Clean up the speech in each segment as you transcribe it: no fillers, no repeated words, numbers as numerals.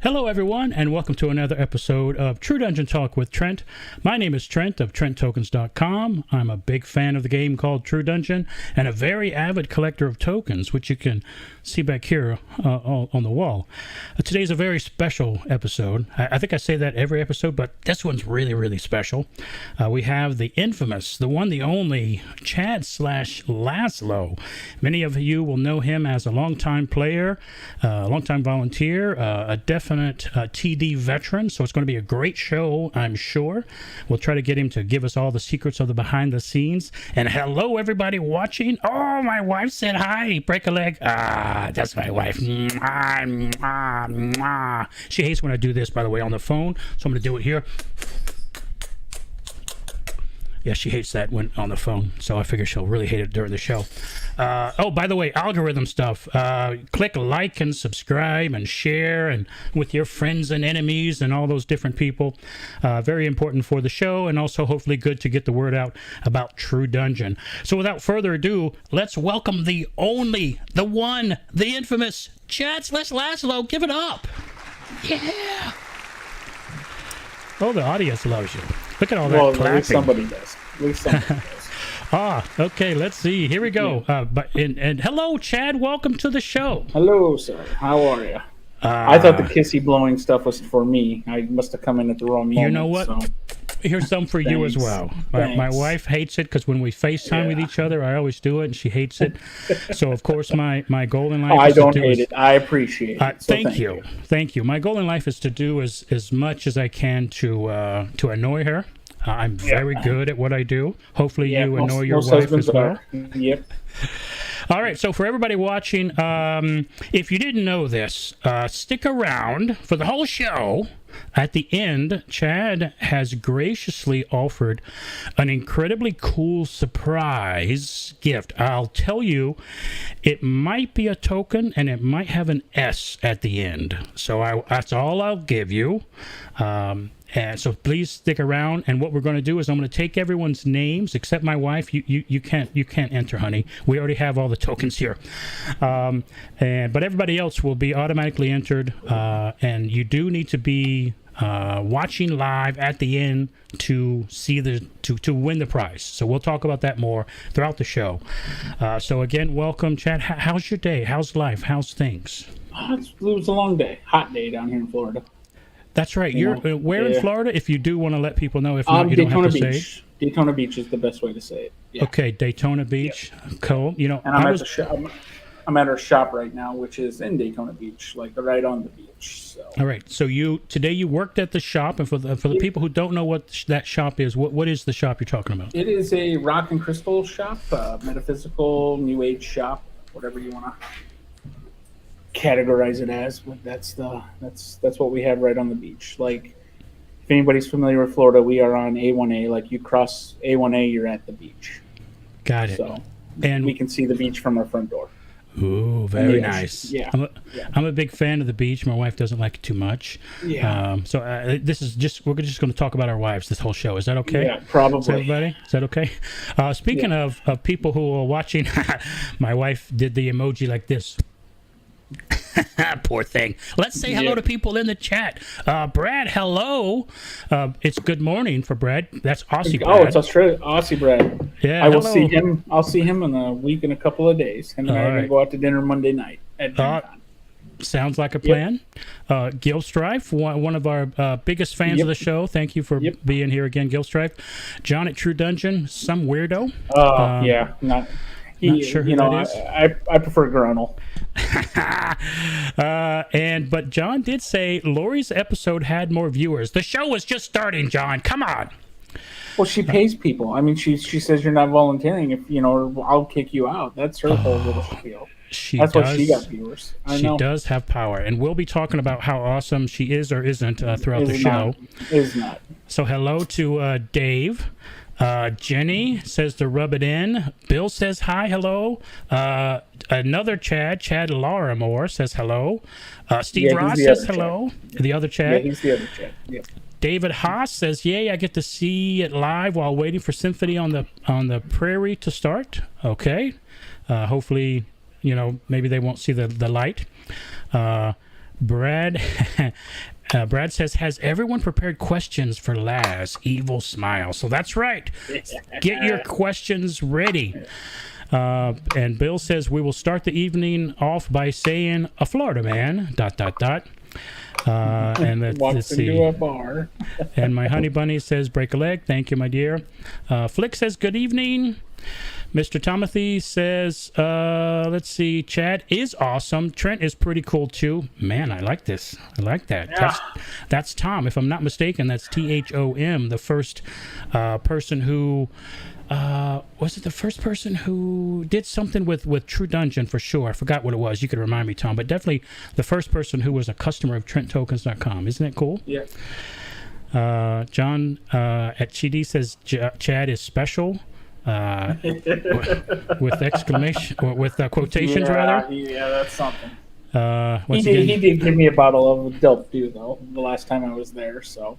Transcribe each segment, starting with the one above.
Hello, everyone, and welcome to another episode of True Dungeon Talk with Trent. My name is Trent of TrentTokens.com. I'm a big fan of the game called True Dungeon and a very avid collector of tokens, which you can see back here on the wall. Today's a very special episode. I think I say that every episode, but this one's really, really special. We have the infamous, the one, the only, Chad/Lazlo. Many of you will know him as a longtime player, a longtime volunteer, a definite TD veteran, so it's going to be a great show, I'm sure. We'll try to get him to give us all the secrets of the behind the scenes. And hello, everybody watching. Oh, my wife said hi. Break a leg. That's my wife. She hates when I do this, by the way, on the phone, so I'm going to do it here. Yeah, she hates that when on the phone, so I figure she'll really hate it during the show. Oh, by the way, algorithm stuff. Click like and subscribe and share and with your friends and enemies and all those different people. Very important for the show and also hopefully good to get the word out about True Dungeon. So without further ado, let's welcome the only, the one, the infamous Chad/Lazlo. Give it up. Yeah. Oh, the audience loves you. Look at all that clapping. At least somebody does. Okay, let's see. Here we go. Yeah. And hello, Chad. Welcome to the show. Hello, sir. How are you? I thought the kissy blowing stuff was for me. I must have come in at the wrong moment. You know what? So. Here's some for you as well. My wife hates it because when we FaceTime with each other, I always do it, and she hates it. So, of course, my goal in life I don't hate it. I appreciate it. So thank you. Thank you. My goal in life is to do as much as I can to annoy her. I'm very good at what I do. Hopefully you annoy your wife as well. Yep. All right, so for everybody watching, if you didn't know this, stick around for the whole show. At the end, Chad has graciously offered an incredibly cool surprise gift. I'll tell you, it might be a token, and it might have an S at the end. So that's all I'll give you. And so please stick around. And what we're going to do is I'm going to take everyone's names except my wife. You can't enter, honey. We already have all the tokens here. But everybody else will be automatically entered. And you do need to be watching live at the end to see to win the prize. So we'll talk about that more throughout the show. So again, welcome, Chad. How's your day? How's life? How's things? It was a long day. Hot day down here in Florida. That's right. You're where in Florida? If you do want to let people know, if not, you don't have to say it. Daytona Beach is the best way to say it. Yeah. Okay, Daytona Beach. Yep. Cool. You know, and I'm at our shop right now, which is in Daytona Beach, like right on the beach. So. All right. So today you worked at the shop, and for the people who don't know what that shop is, what is the shop you're talking about? It is a rock and crystal shop, metaphysical, new age shop, whatever you want to categorize it as, but that's what we have right on the beach. Like, if anybody's familiar with Florida, we are on A1A. Like, you cross A1A, you're at the beach. Got it. So, and we can see the beach from our front door. Ooh, very nice. Yeah. I'm a big fan of the beach. My wife doesn't like it too much. Yeah. So this is we're just going to talk about our wives this whole show. Is that okay? Yeah, probably. Is that okay? Speaking of people who are watching, my wife did the emoji like this. Poor thing. Let's say hello to people in the chat. Brad, hello. It's good morning for Brad. That's Aussie Brad. Oh, it's Australia. Aussie Brad. Yeah, I will see him. I'll see him in a week and a couple of days. Him and I are going to go out to dinner Monday night at dinner time. Sounds like a plan. Gil Strife, one of our biggest fans of the show. Thank you for being here again, Gil Strife. John at True Dungeon, some weirdo. Not sure who that is. I prefer Gruntle. But John did say Lori's episode had more viewers. The show was just starting, John. Come on. Well, she pays people. I mean, she says you're not volunteering. If I'll kick you out. That's her whole little spiel. That's why she got viewers. She does have power, and we'll be talking about how awesome she is or isn't throughout the show. Is not. So hello to Dave. Jenny says to rub it in. Bill says hi, hello. Another Chad Larimore says hello. Steve Ross says hello. The other Chad. Yeah, he's the other Chad. Yeah. David Haas says, yay, I get to see it live while waiting for Symphony on the Prairie to start. Okay. Hopefully, maybe they won't see the light. Brad Brad says, has everyone prepared questions for Laz? Evil smile. So that's right. Get your questions ready. And Bill says, we will start the evening off by saying, a Florida man, ... And let's see. Into a bar. And my honey bunny says, break a leg. Thank you, my dear. Flick says, good evening. Mr. Timothy says, let's see, Chad is awesome. Trent is pretty cool, too. Man, I like this. I like that. Yeah. That's Tom. If I'm not mistaken, that's THOM, the first person who... was it the first person who did something with True Dungeon for sure? I forgot what it was. You could remind me, Tom. But definitely the first person who was a customer of TrentTokens.com. Isn't that cool? Yeah. John at Chidi says Chad is special. With exclamation or with quotations rather. Yeah, that's something. He did give me a bottle of Delp too, though. The last time I was there, so.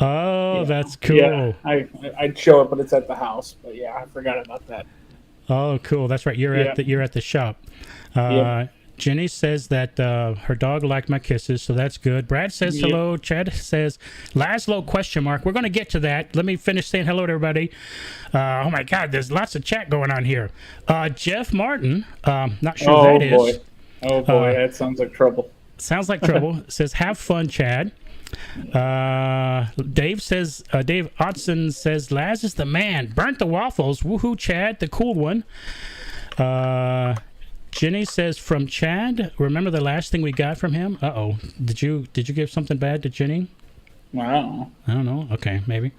Oh, yeah. That's cool. Yeah, I'd show it, but it's at the house. But yeah, I forgot about that. Oh, cool. That's right. You're at the shop. Jenny says that her dog liked my kisses, so that's good. Brad says hello. Chad says Lazlo ? We're going to get to that. Let me finish saying hello to everybody. Oh my God, there's lots of chat going on here. Jeff Martin, not sure who that is. Oh boy, that sounds like trouble. Sounds like trouble. Says have fun, Chad. Dave Otson says Laz is the man. Burnt the waffles. Woohoo, Chad, the cool one. Jenny says from Chad. Remember the last thing we got from him? Uh-oh. Did you give something bad to Jenny? Wow. I don't know. Okay, maybe.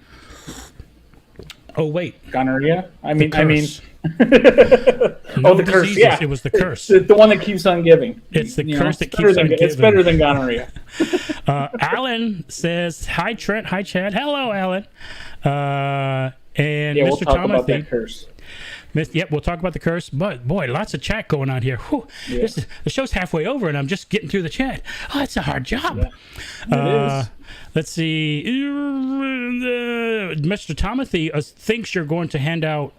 Oh wait. Gonorrhea? The curse. The curse. Yeah, it was the curse. It's the one that keeps on giving. It's the curse that keeps on giving. It's better than gonorrhea. Alan says, "Hi Trent, hi Chad, hello Alan." And we'll Mr. talk Timothy. about that curse. Yep, we'll talk about the curse. But boy, lots of chat going on here. Whew, the show's halfway over, and I'm just getting through the chat. Oh, it's a hard job. Yeah. It is. Let's see. Mr. Timothy thinks you're going to hand out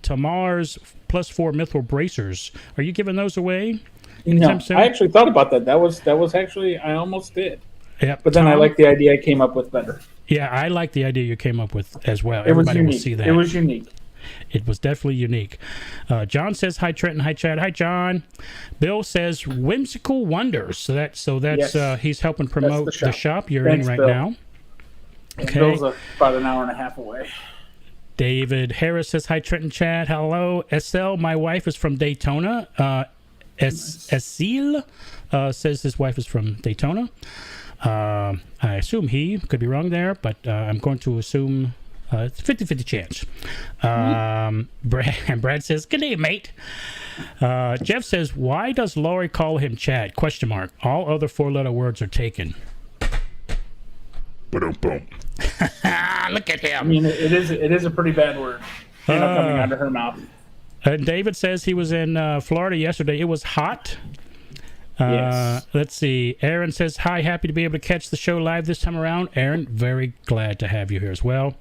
Tamar's +4 mithril bracers. Are you giving those away? No, I actually thought about that. That was actually, I almost did. Yeah, but then I like the idea I came up with better. Yeah, I like the idea you came up with as well. Everybody will see that. It was unique. It was definitely unique. John says hi Trent and hi Chad. Hi John. Bill says whimsical wonders. So that's yes. He's helping promote the shop you're in right Bill. Now. Okay. Bill's about an hour and a half away. David Harris says hi Trent and Chad. Hello. Estelle, my wife is from Daytona. Esil says his wife is from Daytona. I assume he could be wrong there, but I'm going to assume it's a 50-50 chance. Brad says, good day, mate. Jeff says, why does Laurie call him Chad? ? All other 4-letter words are taken. Boom. Look at him. I mean, it is a pretty bad word coming out of her mouth. David says he was in Florida yesterday. It was hot. Yes. Let's see. Aaron says, hi, happy to be able to catch the show live this time around. Aaron, very glad to have you here as well.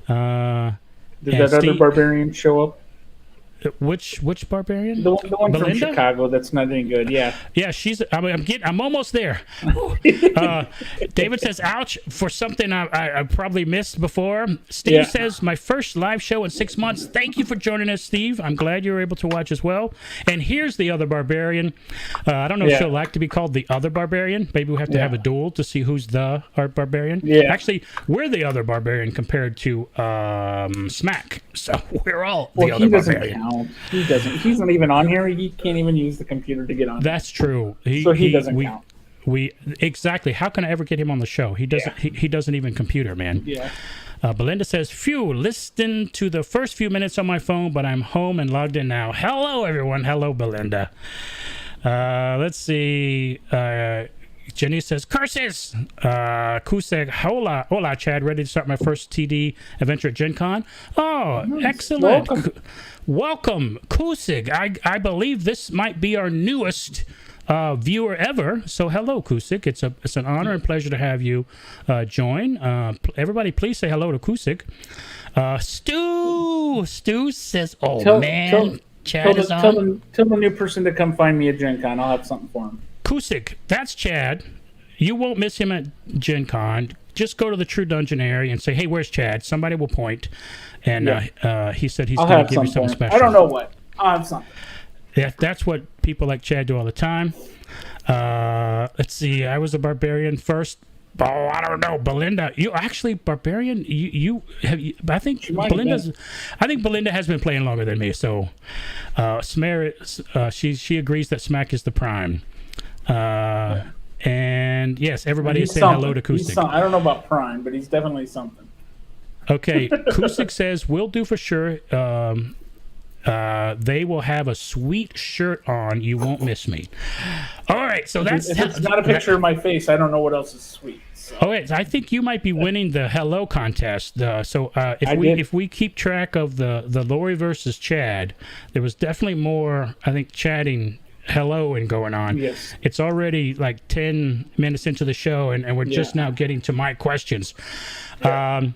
Did that other barbarian show up? Which barbarian? The one from Chicago that's not any good. Yeah. Yeah, I'm almost there. David says, ouch, for something I probably missed before. Steve says, my first live show in 6 months. Thank you for joining us, Steve. I'm glad you were able to watch as well. And here's the other barbarian. I don't know if she'll like to be called the other barbarian. Maybe we'll have to have a duel to see who's the barbarian. Yeah. Actually, we're the other barbarian compared to Smack. So we're all the other barbarian. Count. He doesn't. He's not even on here. He can't even use the computer to get on. That's true. He doesn't count. Exactly. How can I ever get him on the show? He doesn't. Yeah. He doesn't even computer, man. Yeah. Belinda says, "Phew, listen to the first few minutes on my phone, but I'm home and logged in now." Hello, everyone. Hello, Belinda. Let's see. Jenny says, curses! Kuseg, hola, Chad. Ready to start my first TD adventure at Gen Con? Oh, nice. Excellent. Welcome, Kusig. I believe this might be our newest viewer ever. So hello, Kusig. It's an honor and pleasure to have you join. Everybody, please say hello to Kusig. Stu says, Chad is on. Tell the new person to come find me at Gen Con. I'll have something for him. Kusik, that's Chad. You won't miss him at Gen Con. Just go to the True Dungeon area and say, hey, where's Chad? Somebody will point. And he said he's going to give you something special. I don't know what. I'll have something. Yeah, that's what people like Chad do all the time. Let's see. I was a barbarian first. Oh, I don't know, Belinda. You actually barbarian. I think Belinda has been playing longer than me. So, she agrees that Smack is the prime. And yes, everybody is saying hello to Kusik. I don't know about prime, but he's definitely something. Okay, Kusik says we'll do for sure. They will have a sweet shirt on. You won't miss me. All right, so that's if it's not a picture of my face. I don't know what else is sweet. So. Okay, I think you might be winning the hello contest. If we keep track of the Lori versus Chad, there was definitely more. I think chatting hello and going on. Yes. It's already like 10 minutes into the show, and we're just now getting to my questions. Yeah.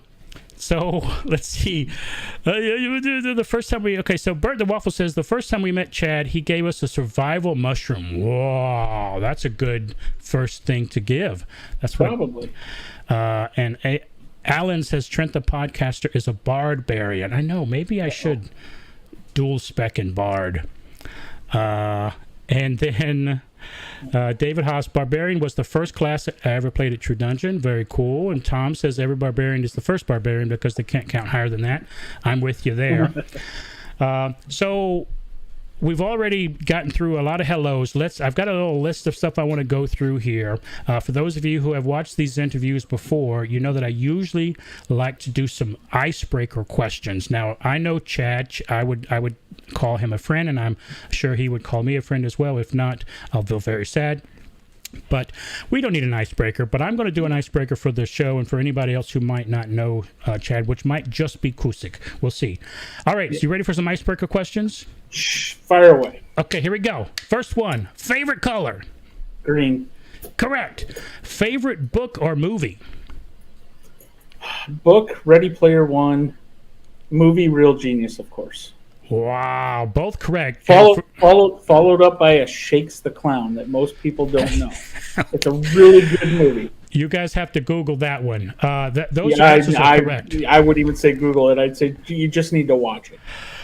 So let's see. The first time so Bert the Waffle says the first time we met Chad, he gave us a survival mushroom. Whoa, that's a good first thing to give. That's probably. And Alan says Trent the podcaster is a barbarian. I know. Maybe I should dual spec in bard. And then David Haas, Barbarian was the first class I ever played at True Dungeon. Very cool. And Tom says every Barbarian is the first Barbarian because they can't count higher than that. I'm with you there. So we've already gotten through a lot of hellos. I've got a little list of stuff I want to go through here. For those of you who have watched these interviews before, you know that I usually like to do some icebreaker questions. Now, I know Chad. I would call him a friend, and I'm sure he would call me a friend as well. If not, I'll feel very sad. But we don't need an icebreaker. But I'm going to do an icebreaker for the show and for anybody else who might not know Chad, which might just be Kusik. We'll see. All right, so you ready for some icebreaker questions? Fire away. Okay, here we go. First one. Favorite color? Green. Correct. Favorite book or movie? Book, Ready Player One. Movie, Real Genius, of course. Wow, both correct. Followed up by a Shakes the Clown that most people don't know. It's a really good movie. You guys have to Google that one. Those answers are correct. I would even say Google it. I'd say you just need to watch it.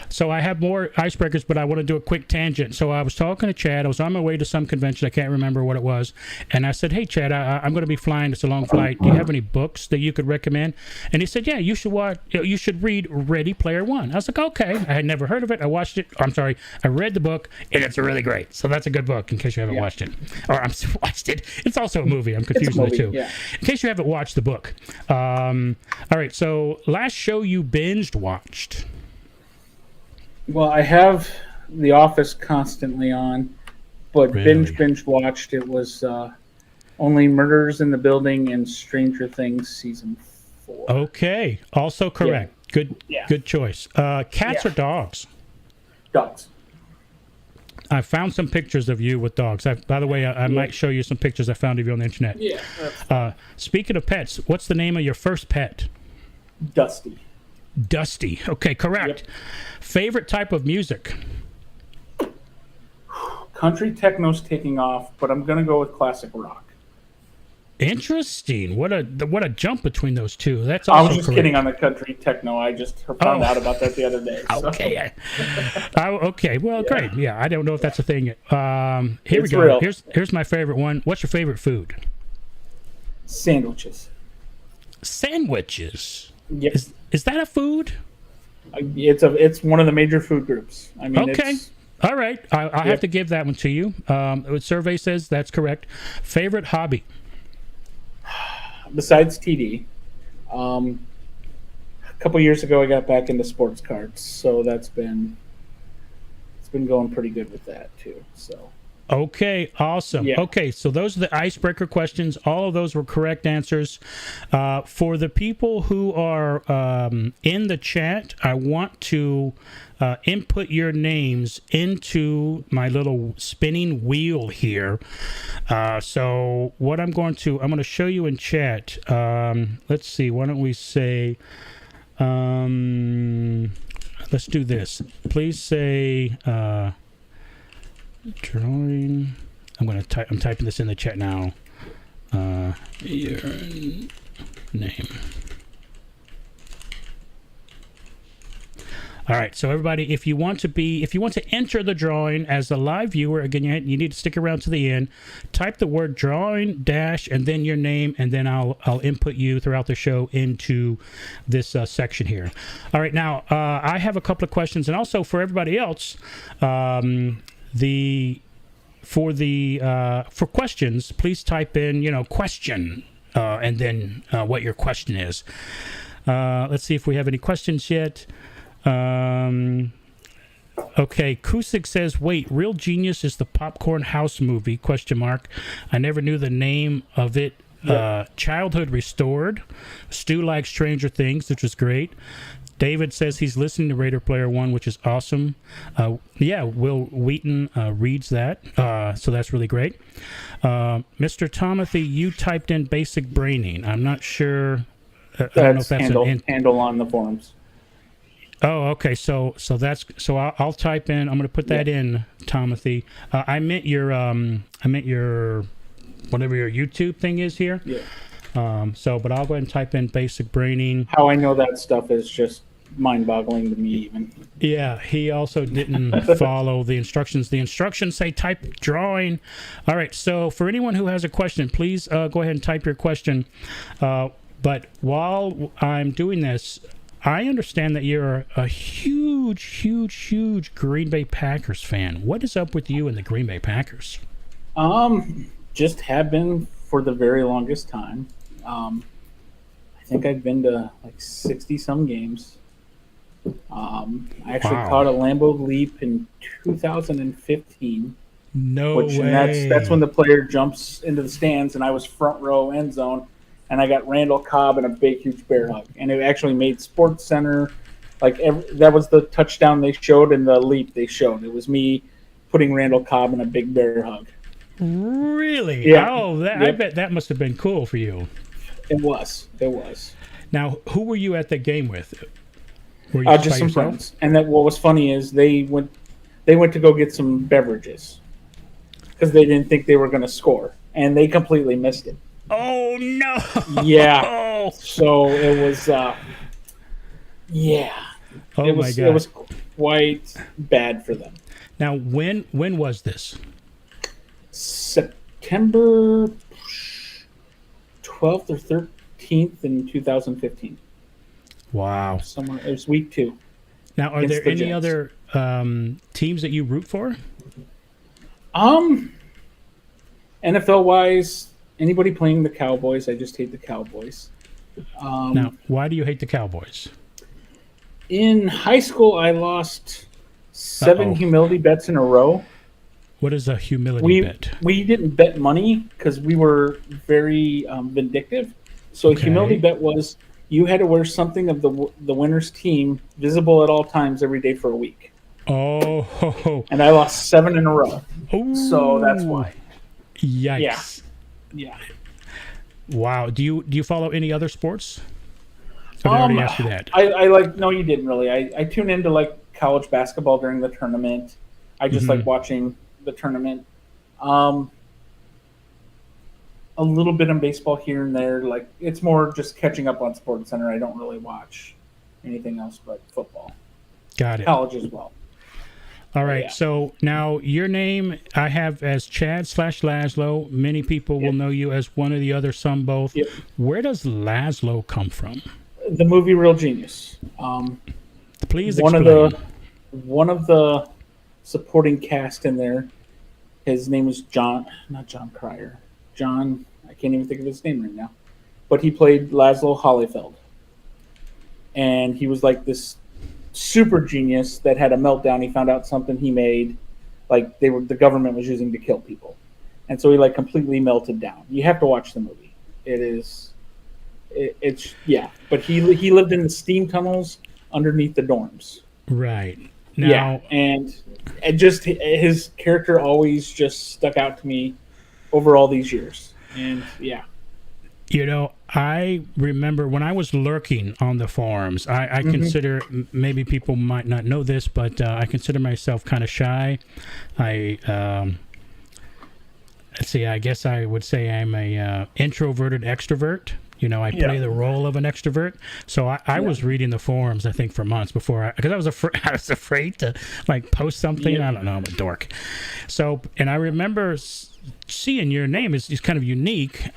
So I have more icebreakers, but I want to do a quick tangent. So I was talking to Chad. I was on my way to some convention. I can't remember what it was. And I said, hey, Chad, I'm going to be flying. It's a long flight. Do you have any books that you could recommend? And he said, yeah, you should read Ready Player One. I was like, okay. I had never heard of it. I watched it. I read the book, and it's really great. So that's a good book in case you haven't watched it. Or I'm watched it. It's also a movie. I'm confusing the two. Yeah. In case you haven't watched the book. All right, so last show you watched. Well, I have The Office constantly on, but Really? binge watched. It was Only Murders in the Building and Stranger Things season 4. Okay, also correct. Yeah. Good choice. Cats or dogs? Dogs. I found some pictures of you with dogs. By the way, I might show you some pictures I found of you on the internet. Yeah. Speaking of pets, what's the name of your first pet? Dusty. Dusty. Okay, correct. Yep. Favorite type of music? Country techno's taking off, but I'm going to go with classic rock. Interesting. What a jump between those two. That's also I was just correct. Kidding on the country techno. I just found out about that the other day. So. Okay. Okay. Well, great. Yeah, I don't know if that's a thing. Here we go. Real. Here's my favorite one. What's your favorite food? Sandwiches. Sandwiches. Yep. Is that a food? It's one of the major food groups. I mean, okay. All right. I'll have to give that one to you. The survey says that's correct. Favorite hobby? Besides TD, a couple years ago I got back into sports cards, so it's been going pretty good with that too. So. Okay, awesome. Yeah. Okay, so those are the icebreaker questions. All of those were correct answers. For the people who are in the chat, I want to input your names into my little spinning wheel here. So what I'm going to show you in chat. Let's see. Why don't we say? Let's do this. Please say. Drawing. I'm typing this in the chat now. Your name. All right, so everybody, if you want to enter the drawing as a live viewer, again, you need to stick around to the end. Type the word drawing dash and then your name, and then I'll input you throughout the show into this section here. All right, now I have a couple of questions, and also for everybody else, for questions, please type in question and then what your question is. Let's see if we have any questions yet. Okay, Kusik says, wait, Real Genius is the Popcorn House movie, ? I never knew the name of it. Childhood Restored. Stu likes Stranger Things, which is great. David says he's listening to Raider Player One, which is awesome. Will Wheaton reads that, so that's really great. Mr. Tomothy, you typed in basic braining. I'm not sure. I don't know if that's handle on the forums. Oh, okay. So I'll type in. I'm going to put that in, Tomothy. I meant your whatever your YouTube thing is here. Yeah. But I'll go ahead and type in basic braining. How I know that stuff is just mind-boggling to me, even. Yeah, he also didn't follow the instructions. The instructions say type drawing. All right. So for anyone who has a question, please go ahead and type your question. But while I'm doing this, I understand that you're a huge Green Bay Packers fan. What is up with you and the Green Bay Packers? Just have been for the very longest time. I think I've been to like 60-some games. I actually caught a Lambeau Leap in 2015. No way. And that's when the player jumps into the stands, and I was front row end zone. And I got Randall Cobb and a big, huge bear hug. And it actually made Sports Center, that was the touchdown they showed and the leap they showed. It was me putting Randall Cobb in a big bear hug. Really? Yeah. Oh, I bet that must have been cool for you. It was. Now, who were you at the game with? Were you just some friends. And what was funny is they went to go get some beverages because they didn't think they were going to score. And they completely missed it. Oh, no. Yeah. So it was, Oh, my God. It was quite bad for them. Now, when was this? September 12th or 13th in 2015. Wow. Somewhere. It was week 2. Now, are there any other teams that you root for? NFL-wise, anybody playing the Cowboys, I just hate the Cowboys. Now, why do you hate the Cowboys? In high school, I lost 7 humility bets in a row. What is a humility bet? We didn't bet money because we were very vindictive. So a humility bet was you had to wear something of the winner's team visible at all times every day for a week. Oh. And I lost 7 in a row. Oh. So that's why. Yikes. Yeah. Wow. Do you follow any other sports? Or did I already ask you that? No, you didn't really. I tune into college basketball during the tournament. I just like watching the tournament. A little bit in baseball here and there. It's more just catching up on Sports Center. I don't really watch anything else but football. Got it. College as well. All right. So now your name I have as Chad/Lazlo. Many people will know you as one or the other, some both. Yep. Where does Lazlo come from? The movie Real Genius. Please explain. One of the supporting cast in there, his name is not John Cryer. John, I can't even think of his name right now. But he played Lazlo Hollifeld. And he was this super genius that had a meltdown. He found out something he made, the government was using to kill people. And so he completely melted down. You have to watch the movie. It's but he lived in the steam tunnels underneath the dorms. Right. Now, and just his character always just stuck out to me over all these years. And I remember when I was lurking on the forums, I consider, maybe people might not know this, but I consider myself kind of shy. let's see, I guess I would say I'm a introverted extrovert. You know, I play the role of an extrovert. So I was reading the forums, I think, for months before, because I was afraid to like post something. I don't know, I'm a dork. So, and I remember seeing your name is kind of unique.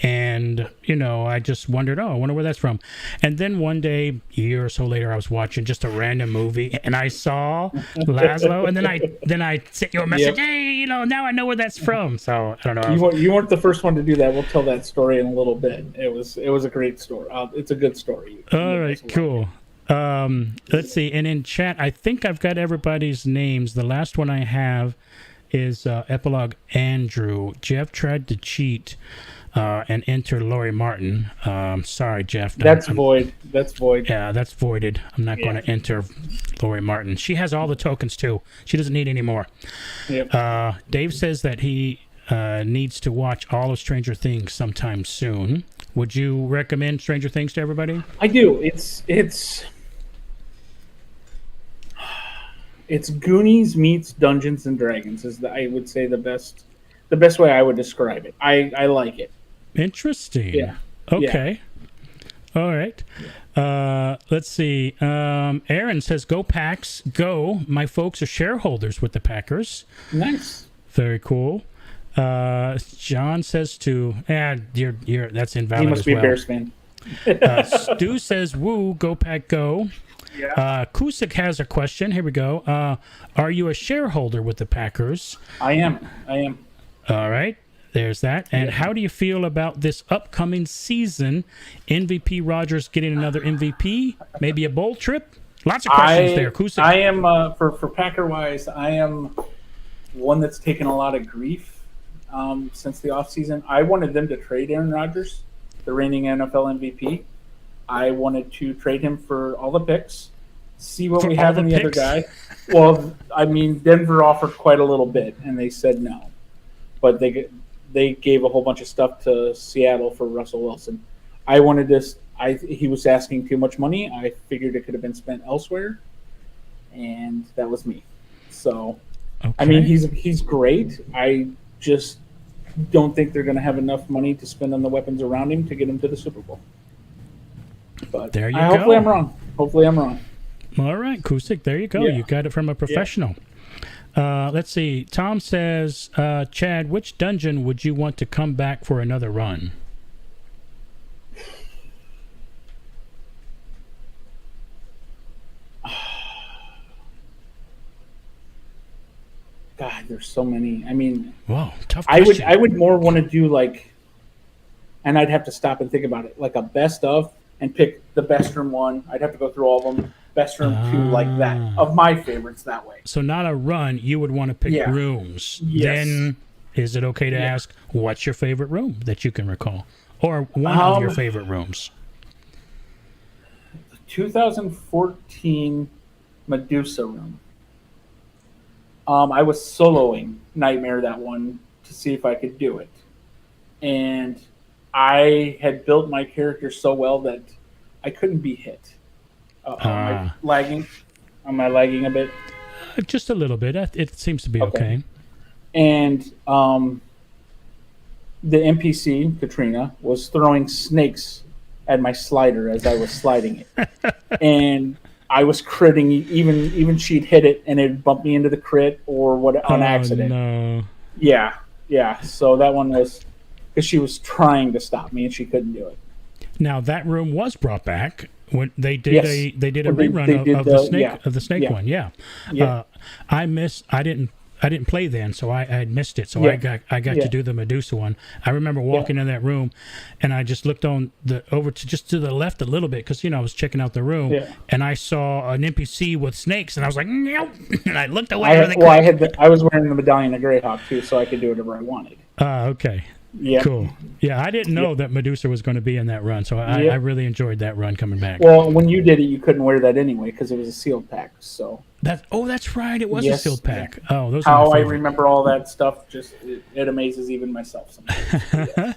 And, you know, I just wondered, I wonder where that's from. And then one day, a year or so later, I was watching just a random movie, and I saw Lazlo, and then I sent you a message, hey, you know, now I know where that's from. So, I don't know. You weren't the first one to do that. We'll tell that story in a little bit. It was a great story. It's a good story. All right, cool. Let's see. And in chat, I think I've got everybody's names. The last one I have is Epilogue Andrew. Jeff tried to cheat and enter Lori Martin. Sorry, Jeff. That's void. That's void. Yeah, that's voided. I'm not going to enter Lori Martin. She has all the tokens, too. She doesn't need any more. Yep. Dave says that he needs to watch all of Stranger Things sometime soon. Would you recommend Stranger Things to everybody? I do. It's Goonies meets Dungeons and Dragons is I would say the best way I would describe it. I like it. Interesting. Yeah. Okay. Yeah. All right. Let's see. Aaron says, "Go Packs, go! My folks are shareholders with the Packers." Nice. Very cool. John says to, you're that's invalid. He must as be well. a Bears fan. Stu says, "Woo! Go Pack, go!" Yeah. Kusik has a question. Here we go. Are you a shareholder with the Packers? I am. All right. There's that. And how do you feel about this upcoming season? MVP Rodgers getting another MVP? Maybe a bowl trip? Lots of questions there, Kusik. I am, for Packer-wise, I am one that's taken a lot of grief since the offseason. I wanted them to trade Aaron Rodgers, the reigning NFL MVP. I wanted to trade him for all the picks, see what we have in the other guy. Well, I mean, Denver offered quite a little bit, and they said no. But they gave a whole bunch of stuff to Seattle for Russell Wilson. I wanted this. He was asking too much money. I figured it could have been spent elsewhere, and that was me. So, okay. I mean, he's great. I just don't think they're going to have enough money to spend on the weapons around him to get him to the Super Bowl. But there you go. Hopefully I'm wrong. All right, Kusik, there you go. Yeah. You got it from a professional. Yeah. Let's see. Tom says, Chad, which dungeon would you want to come back for another run? God, there's so many. I mean, whoa, tough question. I would more want to do like, and I'd have to stop and think about it, like a best of, and pick the best room one. I'd have to go through all of them. Best room two, like that, of my favorites that way. So not a run. You would want to pick rooms. Yes. Then is it okay to ask what's your favorite room that you can recall, or one of your favorite rooms? 2014 Medusa room. I was soloing Nightmare that one to see if I could do it, and I had built my character so well that I couldn't be hit. Am I lagging? Am I lagging a bit? Just a little bit. It seems to be okay. And the NPC, Katrina, was throwing snakes at my slider as I was sliding it. And I was critting. Even she'd hit it, and it'd bump me into the crit or on accident. No. Yeah. So that one was because she was trying to stop me, and she couldn't do it. Now, that room was brought back. When they did a rerun of the snake one. Yeah. I didn't play then, so I had missed it. So I got to do the Medusa one. I remember walking in that room, and I just looked over to the left a little bit because I was checking out the room, and I saw an NPC with snakes, and I was like, nope, and I looked away. I was wearing the medallion of Greyhawk too, so I could do whatever I wanted. Okay. Yeah. Cool. Yeah, I didn't know that Medusa was going to be in that run, so I really enjoyed that run coming back. Well, when you did it, you couldn't wear that anyway because it was a sealed pack. So that's right. It was a sealed pack. Yeah. Oh, those how are my I remember all that stuff. Just it amazes even myself sometimes.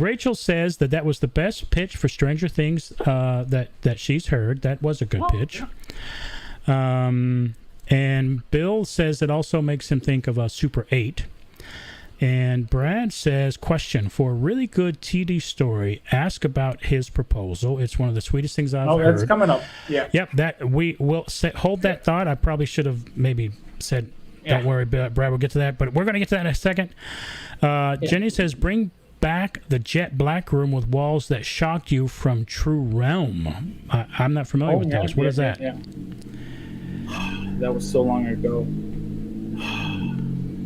Rachel says that was the best pitch for Stranger Things that she's heard. That was a good pitch. Yeah. And Bill says it also makes him think of a Super 8. And Brad says, question, for a really good TD story, ask about his proposal. It's one of the sweetest things I've heard. Oh, that's coming up. Yeah. Yep, that we will hold that thought. I probably should have maybe said, don't worry, Brad, we'll get to that. But we're going to get to that in a second. Jenny says, bring back the jet black room with walls that shocked you from True Realm. I'm not familiar with those. What is that? Yeah. That was so long ago.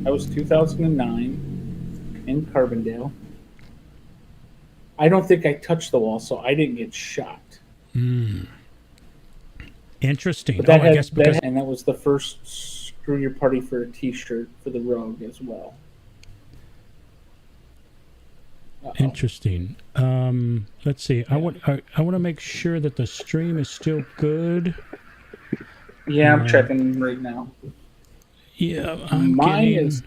That was 2009 in Carbondale. I don't think I touched the wall, so I didn't get shot. Interesting. But I guess because and that was the first Screw Your Party for a T-shirt for the Rogue as well. Interesting. Let's see. I want to make sure that the stream is still good. Yeah, I'm checking right now. Yeah, mine's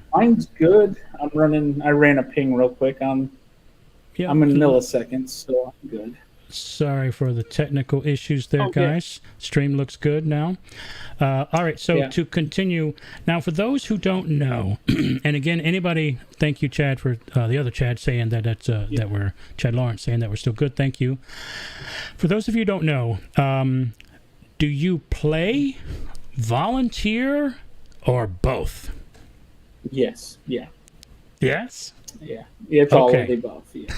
good. I ran a ping real quick. I'm in milliseconds, so I'm good. Sorry for the technical issues there, guys. Stream looks good now. All right, so to continue. Now, for those who don't know, and again, anybody, thank you, Chad, for the other Chad saying that that we're, Chad Lawrence saying that we're still good. Thank you. For those of you who don't know, do you play, volunteer, or both? Yes. Yeah. Yes? Yeah. It's all of the above. Yeah.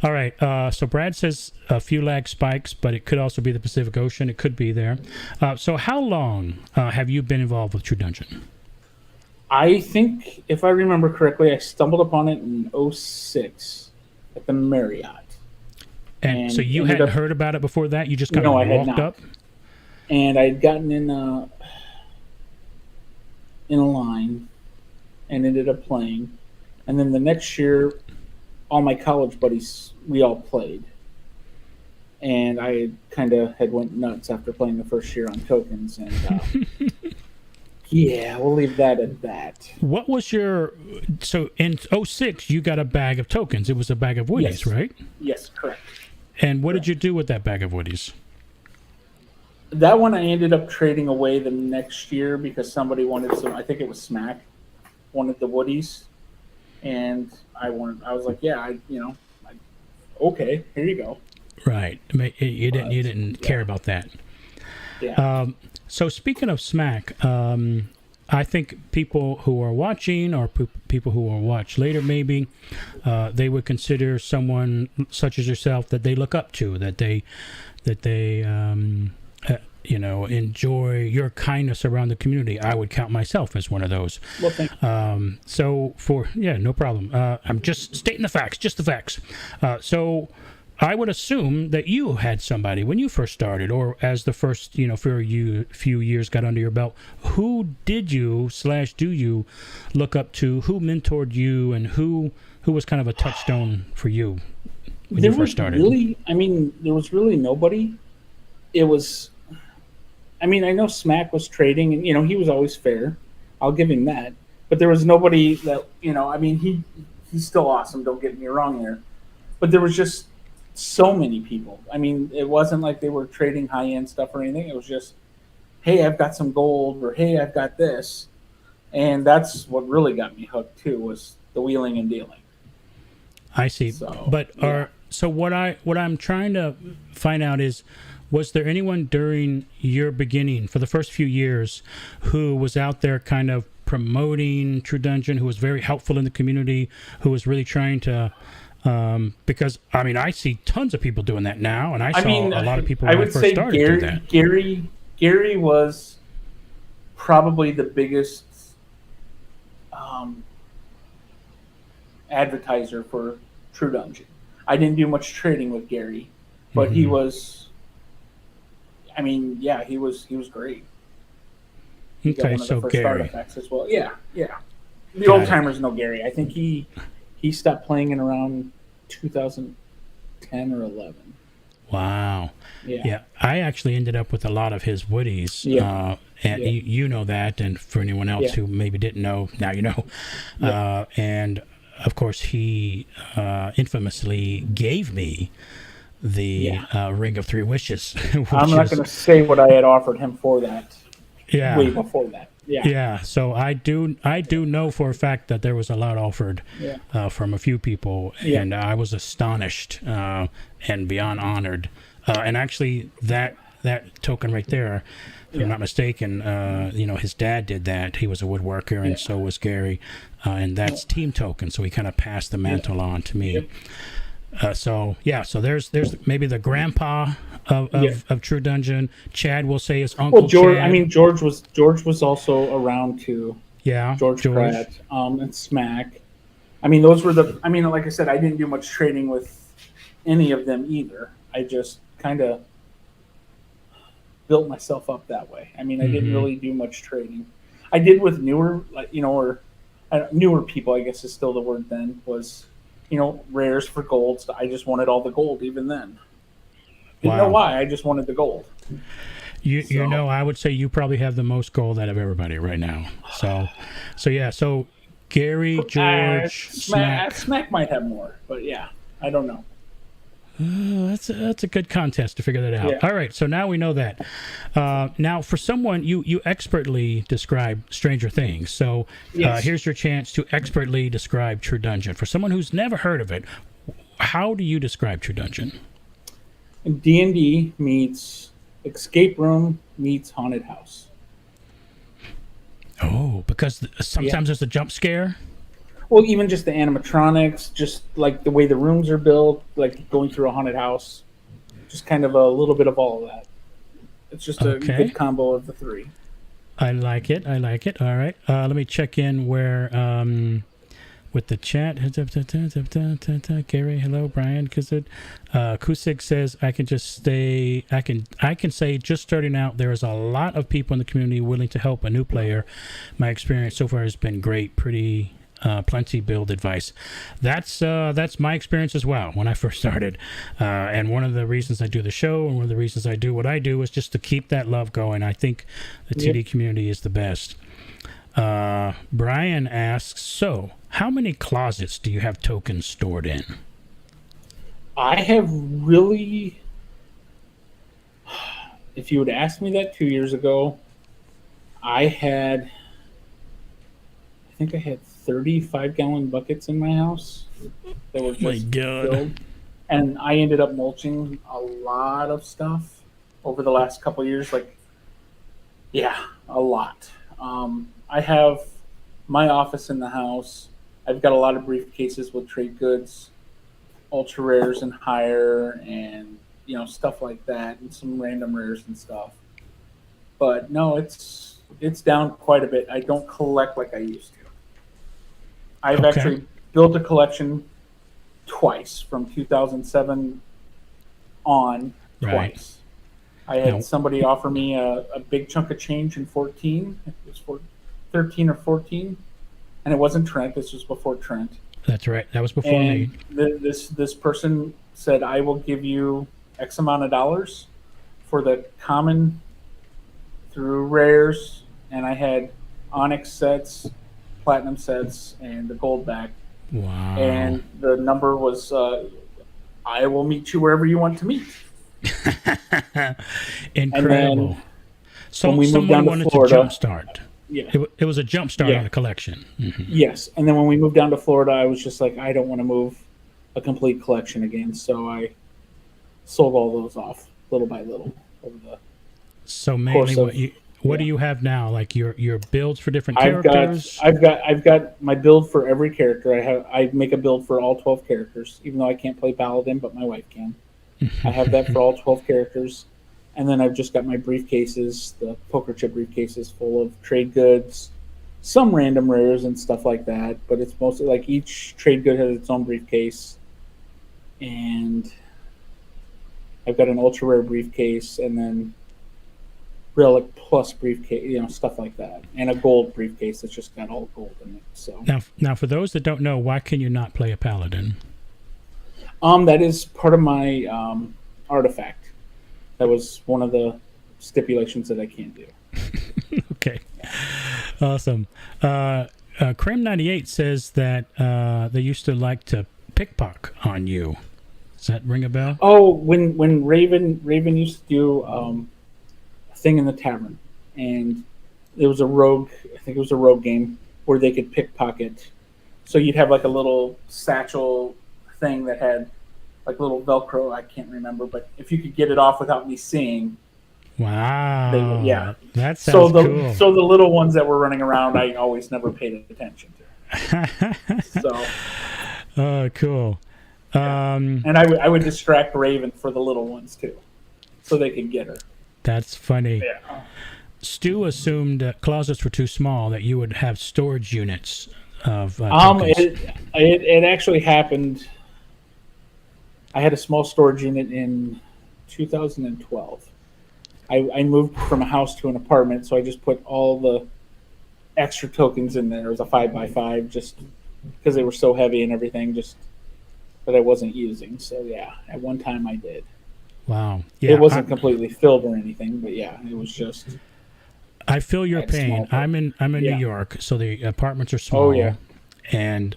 All right. So Brad says a few lag spikes, but it could also be the Pacific Ocean. It could be there. So how long have you been involved with True Dungeon? I think, if I remember correctly, I stumbled upon it in 2006 at the Marriott. And so you hadn't heard about it before that? You just kind of walked up? And I had gotten in a line and ended up playing. And then the next year, all my college buddies, we all played. And I kind of had went nuts after playing the first year on tokens. And yeah, we'll leave that at that. What was your... So in 2006, you got a bag of tokens. It was a bag of woodies, right? Yes, correct. And what did you do with that bag of woodies? That one I ended up trading away the next year because somebody wanted some. I think it was Smack wanted the woodies, and I was like, okay, here you go. Right. You didn't care about that. Yeah. So speaking of Smack, I think people who are watching or people who will watch later maybe, they would consider someone such as yourself that they look up to, that they enjoy your kindness around the community. I would count myself as one of those. Well, thank you. No problem. I'm just stating the facts, just the facts. So I would assume that you had somebody when you first started, or as the first, for you few years got under your belt. Who did you / do you look up to? Who mentored you, and who was kind of a touchstone for you when you first started? There was really nobody. It was. I know Smack was trading, and he was always fair. I'll give him that. But there was nobody that he's still awesome. Don't get me wrong there, but there was just so many people. It wasn't like they were trading high end stuff or anything. It was just, hey, I've got some gold, or hey, I've got this, and that's what really got me hooked too, was the wheeling and dealing. I see. So, but so what I'm trying to find out is, was there anyone during your beginning, for the first few years, who was out there kind of promoting True Dungeon, who was very helpful in the community, who was really trying to, because, I see tons of people doing that now, and I saw a lot of people when I first started doing that. Gary was probably the biggest advertiser for True Dungeon. I didn't do much trading with Gary, but he was... he was great. Okay, so Gary. As well. Yeah. The old timers know Gary. I think he stopped playing in around 2010 or 11. Wow. Yeah. I actually ended up with a lot of his woodies. You know that, and for anyone else who maybe didn't know, now you know. Yeah. And of course, he infamously gave me the Ring of Three Wishes. I'm not going to say what I had offered him for that. Yeah. Way before that. Yeah. Yeah, so I do know for a fact that there was a lot offered Yeah. from a few people, Yeah. and I was astonished and beyond honored. And actually, that token right there, if I'm not mistaken, his dad did that. He was a woodworker, and so was Gary, and that's team token. So he kind of passed the mantle on to me. Yep. So there's maybe the grandpa of True Dungeon. Chad will say his uncle. Well, George. Chad. I mean, George was also around too. Yeah, George Pratt, and Smack. I mean, those were the. I mean, like I said, I didn't do much trading with any of them either. I just kind of built myself up that way. I mean, I didn't really do much trading. I did with newer, newer people. I guess is still the word. Then was, rares for golds. I just wanted all the gold even then. Didn't know why. I just wanted the gold. You know, I would say you probably have the most gold out of everybody right now. So yeah. So Gary, George, Smack might have more, but yeah, I don't know. That's a good contest to figure that out. Yeah. All right, so now we know that. Now, for someone, you expertly describe Stranger Things. So here's your chance to expertly describe True Dungeon. For someone who's never heard of it, how do you describe True Dungeon? D&D meets escape room meets haunted house. Oh, because sometimes there's a jump scare? Well, even just the animatronics, just like the way the rooms are built, like going through a haunted house, just kind of a little bit of all of that. It's just a good combo of the three. I like it. All right. Let me check in where with the chat. Gary, hello, Brian. Kusik says I can say just starting out, there is a lot of people in the community willing to help a new player. My experience so far has been great. Plenty build advice. That's my experience as well when I first started. And one of the reasons I do the show and one of the reasons I do what I do is just to keep that love going. I think the TD community is the best. Brian asks, so how many closets do you have tokens stored in? I have really, if you would ask me that 2 years ago, I think I had 35-gallon buckets in my house that were just filled. And I ended up mulching a lot of stuff over the last couple of years. A lot. I have my office in the house. I've got a lot of briefcases with trade goods, ultra rares and higher, and stuff like that, and some random rares and stuff. But no, it's down quite a bit. I don't collect like I used to. I've actually built a collection twice from 2007 on twice. I had somebody offer me a big chunk of change in 14. It was for 13 or 14, and it wasn't Trent. This was before Trent. That's right. That was before me. This person said, I will give you X amount of dollars for the common through rares, and I had Onyx sets, platinum sets, and the gold back. Wow. And the number was, I will meet you wherever you want to meet. Incredible. So when we moved down to Florida, to jumpstart. Yeah. It was a jump start on the collection. Mm-hmm. Yes. And then when we moved down to Florida, I was just like, I don't want to move a complete collection again. So I sold all those off little by little over the So mainly what do you have now? Like your builds for different characters? I've got my build for every character. I make a build for all 12 characters, even though I can't play Paladin, but my wife can. I have that for all 12 characters. And then I've just got my briefcases, the poker chip briefcases full of trade goods, some random rares and stuff like that, but it's mostly like each trade good has its own briefcase. And I've got an ultra rare briefcase and then relic plus briefcase, stuff like that, and a gold briefcase that's just got all gold in it. So now, for those that don't know, why can you not play a paladin? That is part of my artifact. That was one of the stipulations that I can't do. Okay, awesome. Creme98 says that they used to like to pickpocket on you. Does that ring a bell? Oh, when Raven used to do thing in the tavern, and It was a rogue. I think it was a rogue game where they could pickpocket. So you'd have like a little satchel thing that had like little Velcro. I can't remember, but if you could get it off without me seeing, wow, yeah, that sounds cool. So the little ones that were running around, I always never paid attention to. So, cool. And I would distract Raven for the little ones too, so they could get her. That's funny. Yeah. Stu assumed closets were too small, that you would have storage units of tokens. It actually happened. I had a small storage unit in 2012. I moved from a house to an apartment, so I just put all the extra tokens in there. It was a 5x5, just because they were so heavy and everything, just that I wasn't using. So yeah, at one time I did. Wow. Yeah, it wasn't completely filled or anything, but yeah, it was just. I feel your pain. I'm in New York, so the apartments are small. Oh yeah. And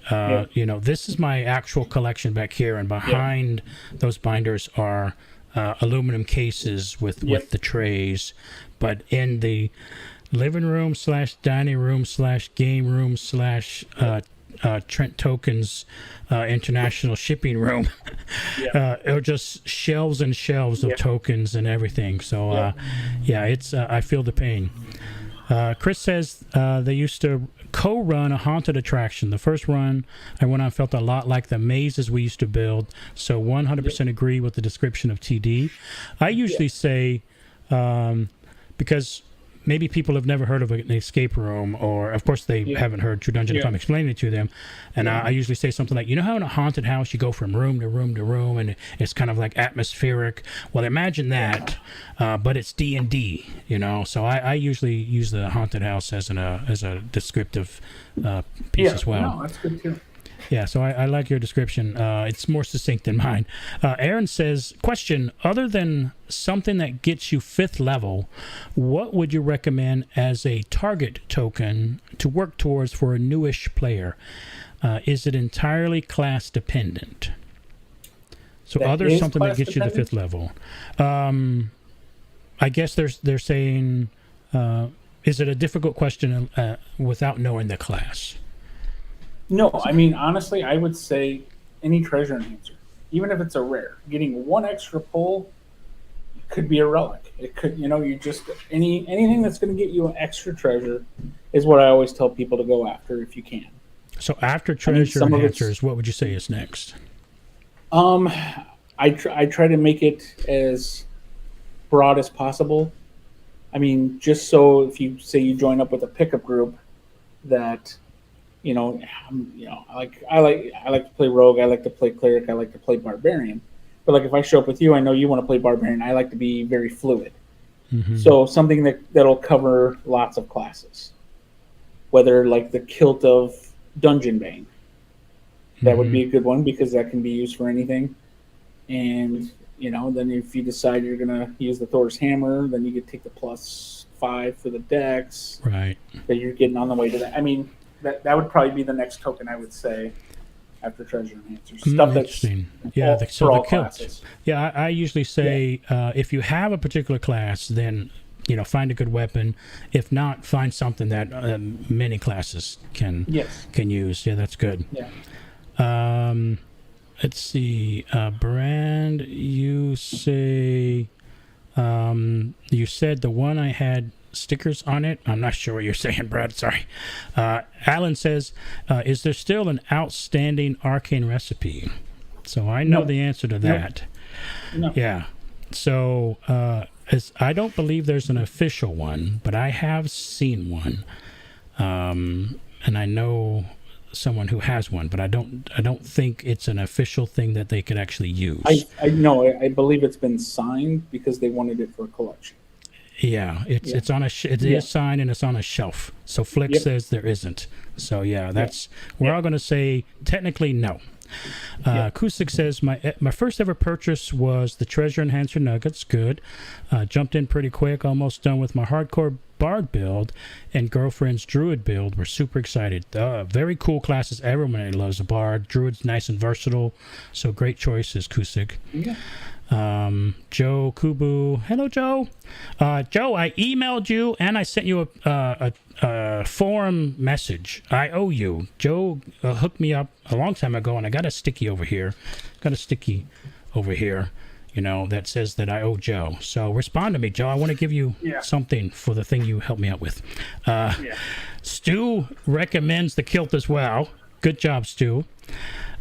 you know, this is my actual collection back here, and behind those binders are aluminum cases with the trays. But in the living room / dining room / game room / Trent Tokens international shipping room, it was just shelves and shelves of tokens and everything. So it's I feel the pain. Chris says they used to co-run a haunted attraction. The first run I went on felt a lot like the mazes we used to build, so 100% agree with the description of TD. I usually say, because maybe people have never heard of an escape room, or of course they haven't heard True Dungeon if I'm explaining it to them. And I usually say something like, you know how in a haunted house you go from room to room to room and it's kind of like atmospheric? Well, imagine that, but it's D&D, you know? So I usually use the haunted house as a descriptive piece as well. No, that's good too. Yeah, so I like your description. It's more succinct than mine. Aaron says, question, other than something that gets you 5th level, what would you recommend as a target token to work towards for a newish player? Is it entirely class dependent? So other something that gets you to 5th level. I guess they're saying, is it a difficult question without knowing the class? No, I mean, honestly, I would say any treasure enhancer, even if it's a rare, getting one extra pull could be a relic. It could, you just anything that's going to get you an extra treasure is what I always tell people to go after if you can. So after treasure enhancers, what would you say is next? I try to make it as broad as possible. I mean, just so if you say you join up with a pickup group that. I like to play rogue. I like to play cleric. I like to play barbarian. But like if I show up with you, I know you want to play barbarian. I like to be very fluid. Mm-hmm. So something that'll cover lots of classes, whether like the kilt of Dungeon Bane. That would be a good one because that can be used for anything. And then if you decide you're gonna use the Thor's hammer, then you could take the +5 for the dex. Right. That you're getting on the way to that. I mean. That would probably be the next token I would say after treasure enhancers. Stuff that's for all classes. Yeah, I usually say if you have a particular class, then find a good weapon. If not, find something that many classes can use. Yeah, that's good. Yeah. Let's see, Brand. You say you said the one I had stickers on it. I'm not sure what you're saying, Brad. Sorry. Alan says, is there still an outstanding arcane recipe? So I know the answer to that. No. Yeah. So I don't believe there's an official one, but I have seen one, and I know someone who has one, but I don't think it's an official thing that they could actually use. I know. I believe it's been signed because they wanted it for a collection. Yeah, it's on it is signed and it's on a shelf. So Flick says there isn't. So we're all going to say technically no. Kusik says my first ever purchase was the Treasure Enhancer Nuggets. Good. Jumped in pretty quick. Almost done with my hardcore Bard build and girlfriend's Druid build. We're super excited. Very cool classes. Everyone loves a Bard. Druid's nice and versatile. So great choices, Kusik. Yeah. Joe Kubu. Hello, Joe. Joe, I emailed you and I sent you a forum message. I owe you. Joe hooked me up a long time ago, and I got a sticky over here. That says that I owe Joe. So respond to me, Joe. I want to give you something for the thing you helped me out with. Stu recommends the kilt as well. Good job, Stu.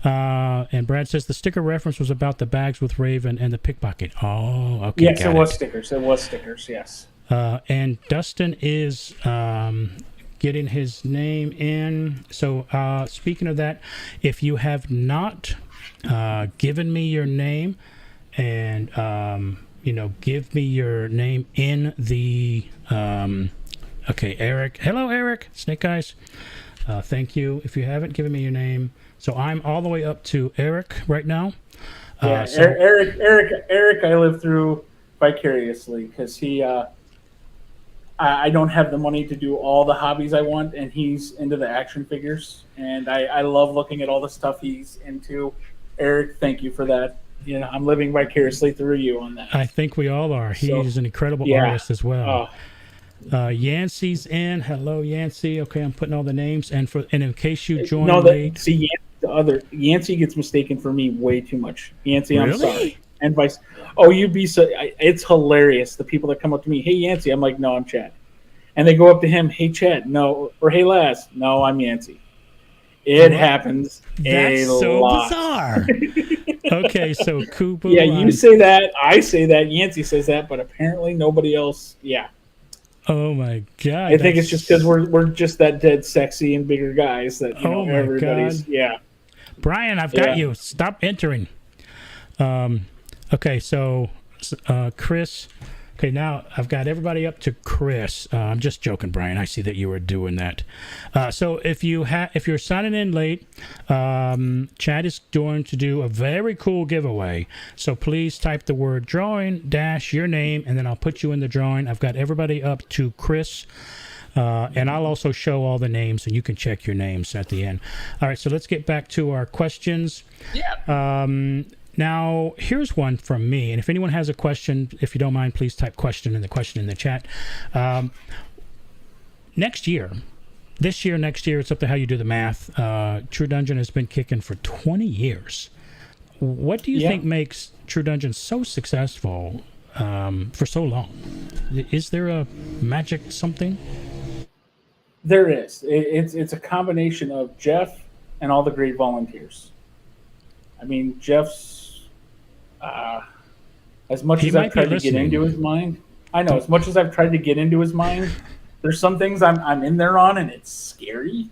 And Brad says the sticker reference was about the bags with Raven and the pickpocket. Oh, okay. Yes, it was stickers. It was stickers, yes. And Dustin is getting his name in. So speaking of that, if you have not given me your name and, give me your name in the... okay, Eric. Hello, Eric. Snake Eyes. Thank you. If you haven't given me your name... So I'm all the way up to Eric right now. Eric, I live through vicariously because he, I don't have the money to do all the hobbies I want, and he's into the action figures, and I love looking at all the stuff he's into. Eric, thank you for that. I'm living vicariously through you on that. I think we all are. He's an incredible artist as well. Yancey's in. Hello, Yancey. Okay, I'm putting all the names, and in case you join late. See, Yancey gets mistaken for me way too much. Yancey, I'm sorry. And vice. Oh, you'd be so. It's hilarious. The people that come up to me, hey Yancey, I'm like, no, I'm Chad. And they go up to him, hey Chad, no, or hey Laz, no, I'm Yancey. It happens. That's so bizarre. Okay, so Kubu. Yeah, you say that, I say that, Yancey says that, but apparently nobody else. Yeah. Oh my God! I think it's just because we're just that dead sexy and bigger guys that everybody's. God. Yeah. Brian, I've got you. Stop entering. Okay, so Chris. Okay, now I've got everybody up to Chris. I'm just joking, Brian. I see that you were doing that. So if you're signing in late, Chad is going to do a very cool giveaway. So please type the word drawing dash your name, and then I'll put you in the drawing. I've got everybody up to Chris. And I'll also show all the names, and you can check your names at the end. All right, so let's get back to our questions. Yeah. Now, here's one from me, and if anyone has a question, if you don't mind, please type question in the chat. Next year, it's up to how you do the math. True Dungeon has been kicking for 20 years. What do you think makes True Dungeon so successful for so long? Is there a magic something? There is. It's a combination of Jeff and all the great volunteers. I mean, Jeff's as much as I've tried to get into his mind. I know, as much as I've tried to get into his mind, there's some things I'm in there on, and it's scary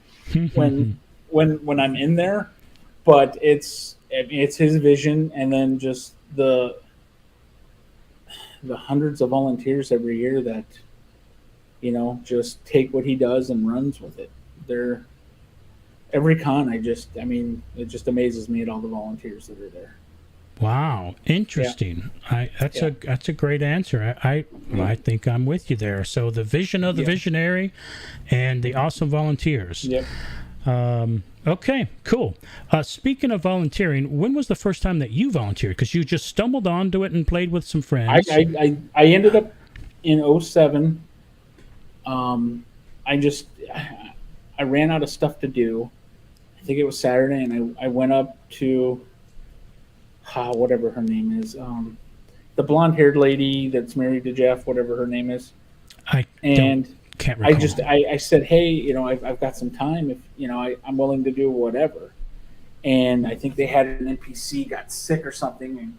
when I'm in there. But it's his vision, and then just the hundreds of volunteers every year that just take what he does and runs with it. Every con, it just amazes me at all the volunteers that are there. Wow, interesting. Yeah. That's a great answer. I think I'm with you there. So the vision of the visionary and the awesome volunteers. Yep. Okay, cool. Speaking of volunteering, when was the first time that you volunteered? Because you just stumbled onto it and played with some friends. I ended up in 2007. I ran out of stuff to do. I think it was Saturday, and I went up to whatever her name is, the blonde-haired lady that's married to Jeff, whatever her name is. Can't recall. I said, hey, I've got some time. If I'm willing to do whatever. And I think they had an NPC got sick or something, and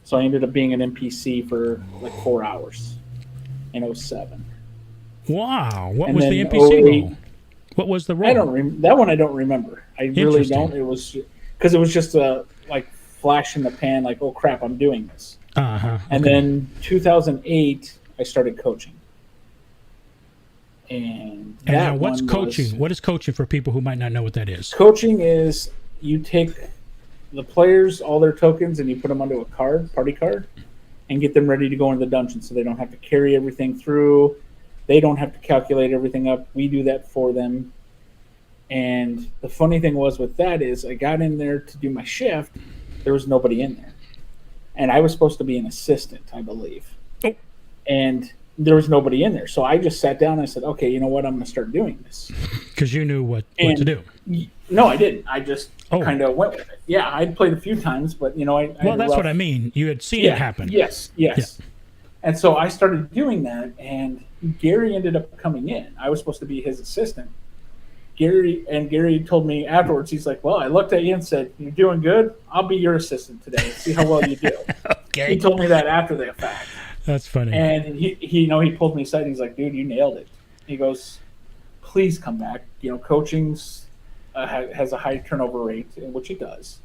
so I ended up being an NPC for like 4 hours in 2007. Wow, what was the NPC role? What was the role? That one I don't remember. I really don't. It was because it was just a flash in the pan, like, oh crap, I'm doing this. Okay. And then 2008, I started coaching. And now what's coaching? What is coaching for people who might not know what that is? Coaching is you take the players, all their tokens, and you put them onto a party card, and get them ready to go into the dungeon so they don't have to carry everything through. They don't have to calculate everything up. We do that for them. And the funny thing was with that is I got in there to do my shift. There was nobody in there. and I was supposed to be an assistant, I believe. Oh. And there was nobody in there. So I just sat down and I said, okay, you know what? I'm going to start doing this. Because you knew what to do. No, I didn't. I just kind of went with it. Yeah, I'd played a few times, but, well, that's what I mean. You had seen it happen. Yes. Yeah. And so I started doing that, and Gary ended up coming in. I was supposed to be his assistant. Gary told me afterwards, he's like, well, I looked at you and said, you're doing good. I'll be your assistant today. See how well you do. Okay. He told me that after the fact. That's funny. And he pulled me aside and he's like, dude, you nailed it. He goes, please come back. Coaching's has a high turnover rate, which it does.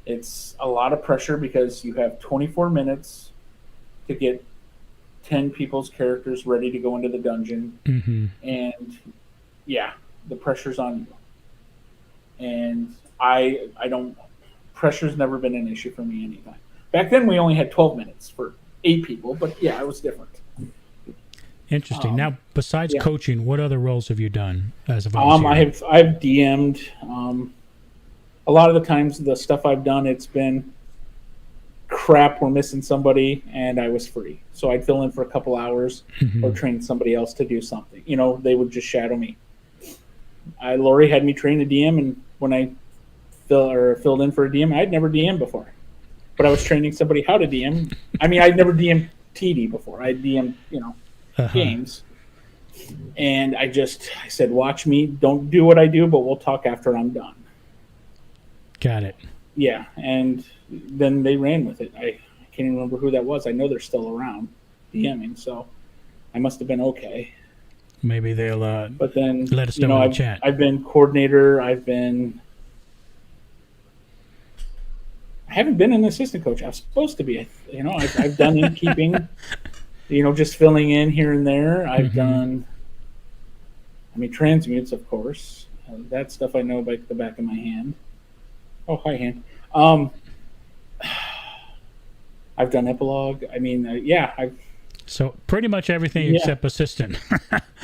It's a lot of pressure because you have 24 minutes to get 10 people's characters ready to go into the dungeon. Mm-hmm. And yeah, the pressure's on you. And I don't, pressure's never been an issue for me anytime. Back then we only had 12 minutes for 8 people, but yeah, it was different. Interesting. Now, besides coaching, what other roles have you done as a volunteer? I've DM'd. A lot of the times, the stuff I've done, it's been crap. We're missing somebody, and I was free, so I'd fill in for a couple hours or train somebody else to do something. They would just shadow me. Lori had me train a DM, and when I filled in for a DM, I'd never DM'd before, but I was training somebody how to DM. I mean, I'd never DM'd TD before. I DM'd, games. And I said, watch me. Don't do what I do, but we'll talk after I'm done. Got it. Yeah, and then they ran with it. I can't even remember who that was. I know they're still around DMing, so I must have been okay. Maybe they'll but then, let us know in the chat. I've been coordinator. I haven't been an assistant coach. I was supposed to be. I've done innkeeping. Just filling in here and there. I've done, transmutes, of course. That stuff I know like the back of my hand. Oh, hi, hand. I've done epilogue. So pretty much everything except assistant.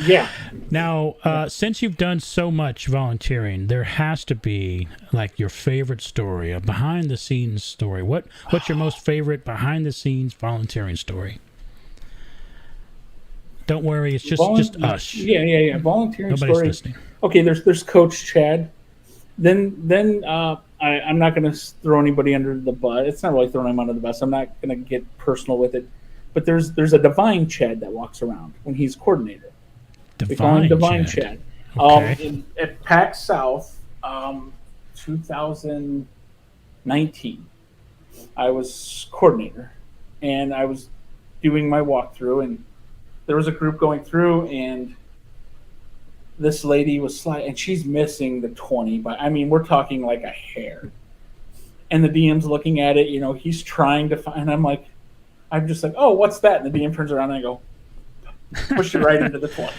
Yeah. Now, since you've done so much volunteering, there has to be like your favorite story, a behind-the-scenes story. What's your most favorite behind-the-scenes volunteering story? Don't worry, it's just us. Yeah. Volunteering Nobody's story. Listening. Okay, there's Coach Chad. Then I'm not going to throw anybody under the bus. It's not really throwing him under the bus. I'm not going to get personal with it. But there's a Divine Chad that walks around when he's coordinator. We call him Divine Chad. Okay. At PAX South, 2019, I was coordinator, and I was doing my walkthrough, and there was a group going through, and this lady was and she's missing the 20, but we're talking like a hair. And the DM's looking at it, he's trying to find, I'm just like, oh, what's that? And the DM turns around and I go, push it right into the 20.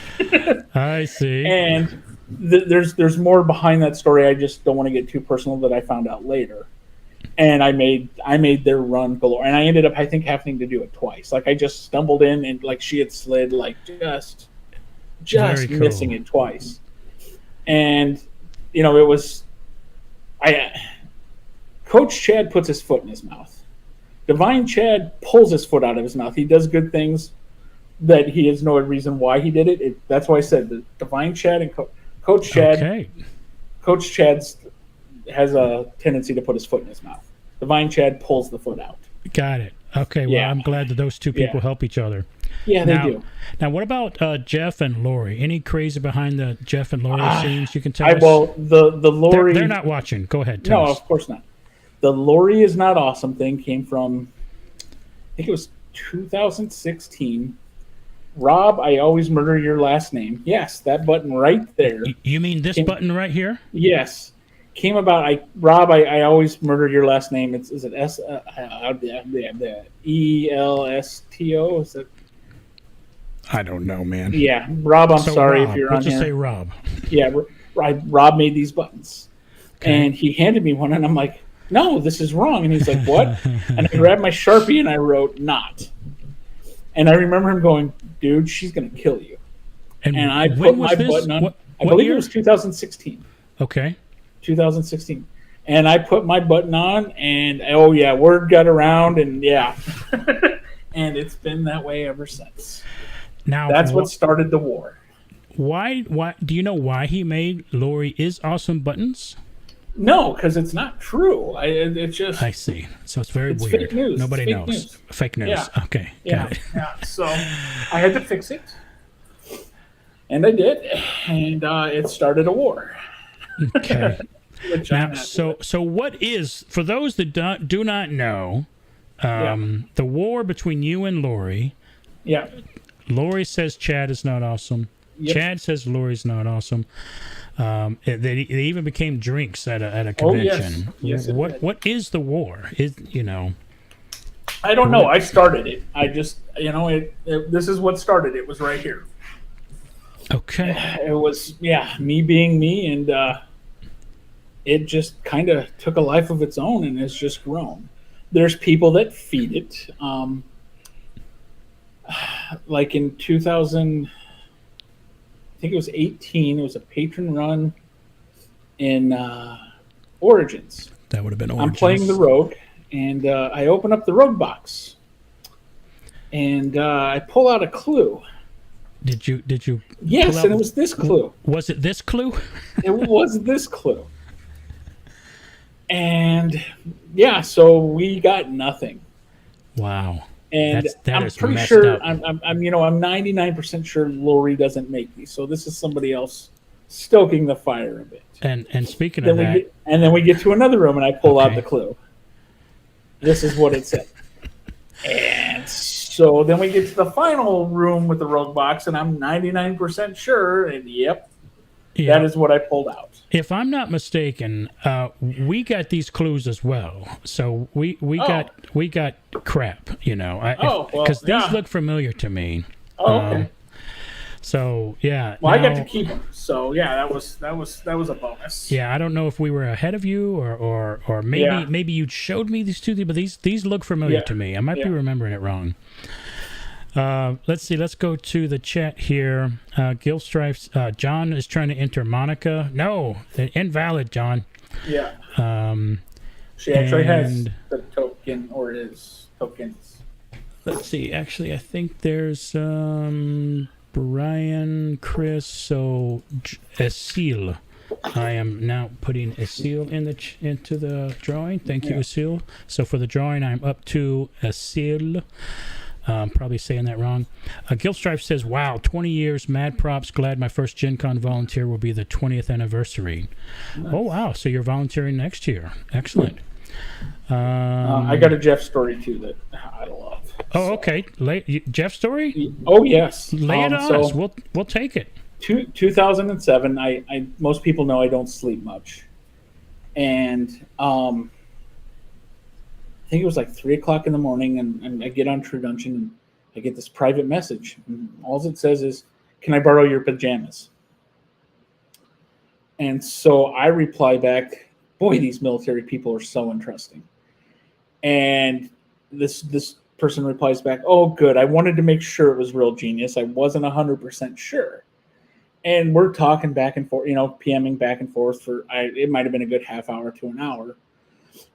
I see. And there's more behind that story. I just don't want to get too personal that I found out later. And I made their run galore. And I ended up, I think, having to do it twice. Like I just stumbled in and like she had slid just missing it twice. And, it was, Coach Chad puts his foot in his mouth. Divine Chad pulls his foot out of his mouth. He does good things that he has no reason why he did it. That's why I said the Divine Chad and Coach Chad. Okay. Coach Chad has a tendency to put his foot in his mouth. Divine Chad pulls the foot out. Got it. Okay, well, I'm glad that those two people help each other. Yeah, they do. Now, what about Jeff and Lori? Any crazy behind the Jeff and Lori scenes you can tell us? Well, the Lori... They're not watching. Go ahead, tell us. No, of course not. The Lori is not awesome thing came from, I think it was 2016. Rob, I always murder your last name. Yes, that button right there. You mean this button right here? Yes. Came about, Rob, I always murder your last name. Is it ELSTO? Is it? I don't know, man. Yeah, Rob, I'm sorry if you're on here. We'll just say Rob. Yeah, Rob made these buttons. Okay. And he handed me one, and I'm like, no, this is wrong. And he's like, what? And I grabbed my Sharpie, and I wrote, not. And I remember him going, dude, she's going to kill you. And I put my button on. I believe it was 2016. Okay. 2016. And I put my button on, and oh yeah, word got around, and yeah, and it's been that way ever since. Now That's what started the war. Why? Do you know why he made Lori is awesome buttons? No, because it's not true. It's just. I see. So it's very weird. Fake news. Nobody Fake knows. News. Fake news. Yeah. Okay. Yeah. Got it. Yeah. So I had to fix it, and I did, and it started a war. Okay. Which Now, so what is, for those that do not know, the war between you and Lori? Yeah. Lori says Chad is not awesome. Yep. Chad says Lori's not awesome. They even became drinks at a convention. Oh, yes. What is the war? I don't know. I started it. I just, this is what started. It was right here. Okay. It was, me being me, and it just kind of took a life of its own, and it's just grown. There's people that feed it. Like in 2000, I think it was 18, it was a patron run in Origins. That would have been Origins. I'm playing the Rogue, and I open up the Rogue box, and I pull out a clue. Did you? Yes, and it was this clue. Was it this clue? It was this clue. And yeah, so we got nothing. Wow. And I'm pretty sure I'm 99% sure Lori doesn't make these. So this is somebody else stoking the fire a bit. And speaking of that, then we get to another room, and I pull out the clue. This is what it said. And so then we get to the final room with the Rogue box, and I'm 99% sure, and that is what I pulled out. If I'm not mistaken, we got these clues as well. So we got crap, because these look familiar to me. Oh, okay. So yeah. Well, I got to keep them. So yeah, that was a bonus. Yeah, I don't know if we were ahead of you or maybe you showed me these two, but these look familiar to me. I might be remembering it wrong. Let's see. Let's go to the chat here. Gil Stripes. John is trying to enter Monica. No, invalid, John. Yeah. She actually has the token or his tokens. Let's see. Actually, I think there's Brian, Chris. So Asil. I am now putting Asil into the drawing. Thank you, Asil. So for the drawing, I'm up to Asil. Probably saying that wrong. Gil Stripe says, wow, 20 years, mad props. Glad my first Gen Con volunteer will be the 20th anniversary. Nice. Oh, wow. So you're volunteering next year. Excellent. I got a Jeff story, too, that I love. Oh, okay. Jeff story? Oh, yes. Lay it on us. We'll take it. 2007, I most people know I don't sleep much. And I think it was like 3 o'clock in the morning, and I get on True Dungeon, and I get this private message. And all it says is, can I borrow your pajamas? And so I reply back, boy, these military people are so interesting. And this person replies back, oh, good. I wanted to make sure it was real genius. I wasn't 100% sure. And we're talking back and forth, PMing back and forth for, it might have been a good half hour to an hour.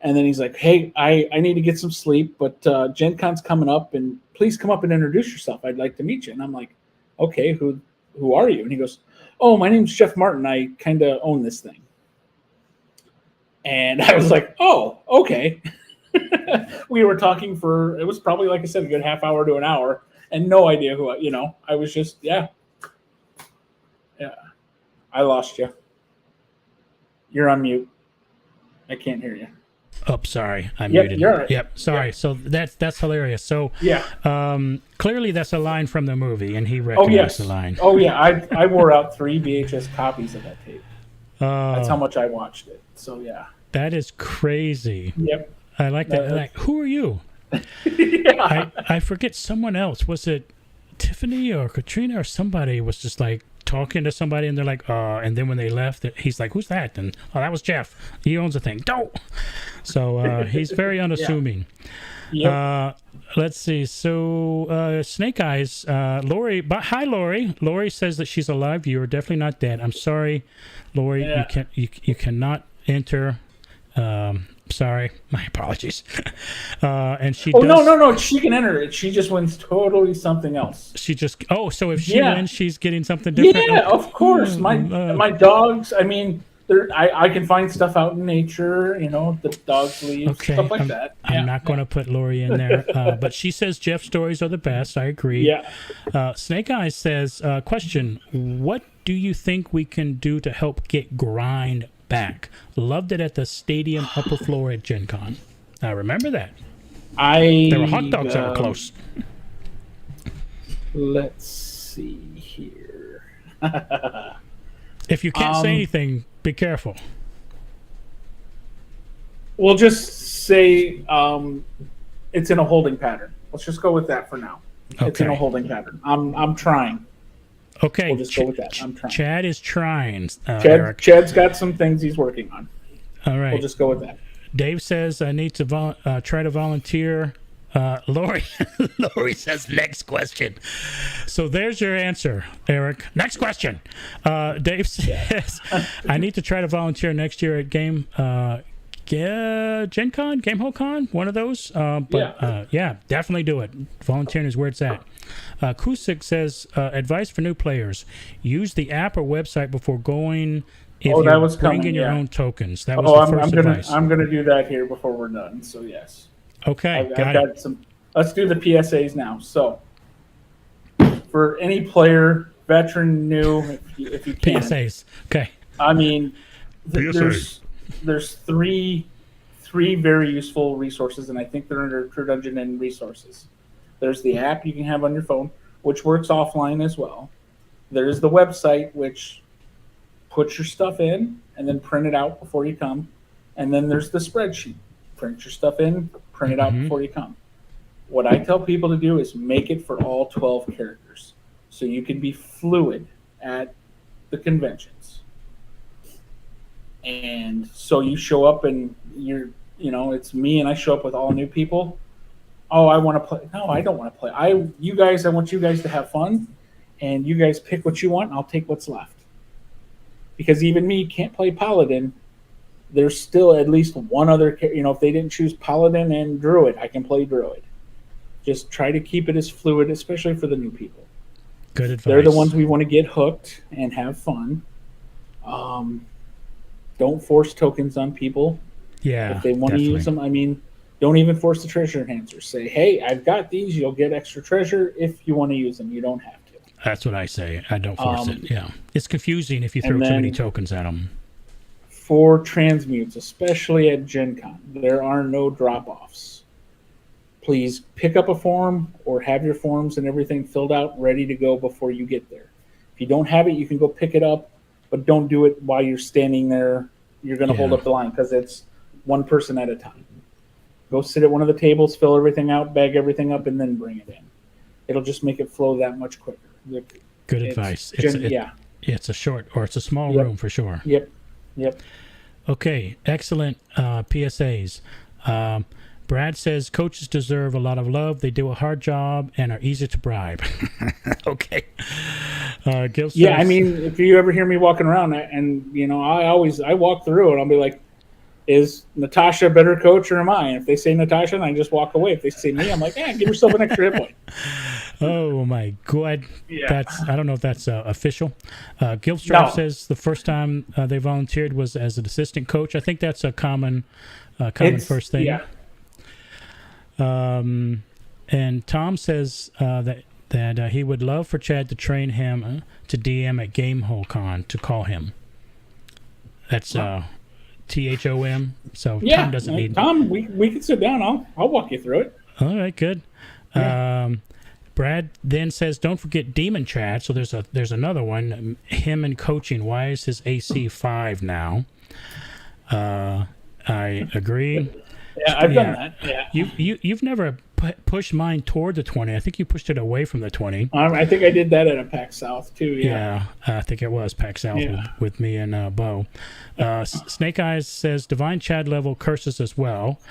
And then he's like, hey, I need to get some sleep, but Gen Con's coming up, and please come up and introduce yourself. I'd like to meet you. And I'm like, okay, who are you? And he goes, oh, my name's Jeff Martin. I kind of own this thing. And I was like, oh, okay. We were talking it was probably, like I said, a good half hour to an hour, and no idea who, I was just, yeah. I lost you. You're on mute. I can't hear you. Oh, sorry. I'm muted. You're right. Yep. Sorry. Yep. So that's hilarious. So clearly that's a line from the movie, and he recognized the line. Oh yeah. I wore out 3 VHS copies of that tape. That's how much I watched it. So yeah. That is crazy. Yep. I like that. Like, who are you? Yeah. I forget someone else. Was it Tiffany or Katrina or somebody was just like talking to somebody, and they're like, and then when they left, he's like, who's that? And that was Jeff. He owns the thing. Don't. So he's very unassuming. Yeah. Yep. Let's see. So Snake Eyes, Lori. Hi, Lori. Lori says that she's a live viewer. Definitely not dead. I'm sorry, Lori. Yeah. You cannot enter. Sorry, my apologies. And she Oh, does. no. She can enter it. She just wins totally something else. She just. Oh, so if she Yeah. wins, she's getting something different. Yeah, Okay. of course. My dogs. I mean, I can find stuff out in nature. The dogs' leaves, Okay, stuff like that. I'm not going to put Lori in there, but she says Jeff stories are the best. I agree. Yeah. Snake Eyes says, question, what do you think we can do to help get grind back? Loved it at the stadium upper floor at Gen Con. I remember that. There were hot dogs that were close. Let's see here. If you can't say anything, be careful. We'll just say it's in a holding pattern. Let's just go with that for now. Okay. It's in a holding pattern. I'm trying. Okay. We'll just go with that. I'm trying. Chad is trying, Eric. Chad's got some things he's working on. All right. We'll just go with that. Dave says, I need to try to volunteer. Lori says, next question. So there's your answer, Eric. Next question. Dave says, I need to try to volunteer next year at Gen Con, Gamehole Con, one of those. Yeah, definitely do it. Volunteering is where it's at. Kusik says, advice for new players. Use the app or website before going if you're bringing your own tokens. That was the first advice. I'm gonna do that here before we're done. So yes. Okay, I've got some. Let's do the PSAs now. So, for any player, veteran, new, if you can. PSAs. Okay. I mean, there's three very useful resources, and I think they're under True Dungeon and resources. There's the app you can have on your phone, which works offline as well. There's the website, which puts your stuff in and then print it out before you come. And then there's the spreadsheet. Print your stuff in, print it out before you come. What I tell people to do is make it for all 12 characters so you can be fluid at the conventions. And so you show up and it's me and I show up with all new people. Oh, I want to play. No, I don't want to play. I want you guys to have fun, and you guys pick what you want, and I'll take what's left. Because even me can't play Paladin. There's still at least one other, if they didn't choose Paladin and Druid, I can play Druid. Just try to keep it as fluid, especially for the new people. Good advice. They're the ones we want to get hooked and have fun. Don't force tokens on people. Yeah, if they want to use them, don't even force the treasure enhancers. Say, hey, I've got these. You'll get extra treasure if you want to use them. You don't have to. That's what I say. I don't force it. Yeah, it's confusing if you throw too many tokens at them. For transmutes, especially at Gen Con, there are no drop-offs. Please pick up a form or have your forms and everything filled out, ready to go before you get there. If you don't have it, you can go pick it up, but don't do it while you're standing there. You're going to hold up the line because it's one person at a time. Go sit at one of the tables, fill everything out, bag everything up, and then bring it in. It'll just make it flow that much quicker. Good advice. It's a short or it's a small room for sure. Yep. Okay, excellent PSAs. Brad says coaches deserve a lot of love. They do a hard job and are easy to bribe. Okay. Gil says, if you ever hear me walking around and I walk through and I'll be like, is Natasha a better coach or am I? And if they say Natasha, then I just walk away. If they say me, I'm like, give yourself an extra hit point. Oh my God! Yeah. I don't know if that's official. Gilstrap says the first time they volunteered was as an assistant coach. I think that's a common first thing. Yeah. And Tom says that he would love for Chad to train him to DM at Gamehole Con to call him. That's THOM. So Tom doesn't need. Tom, we can sit down. I'll walk you through it. All right, good. Yeah. Brad then says, "Don't forget Demon Chad." So there's another one. Him and coaching. Why is his AC 5 now? I agree. Yeah, I've done that. Yeah. You've never pushed mine toward the 20. I think you pushed it away from the 20. I think I did that at a PAX South too. Yeah, I think it was PAX South with me and Bo. Snake Eyes says Divine Chad level curses as well.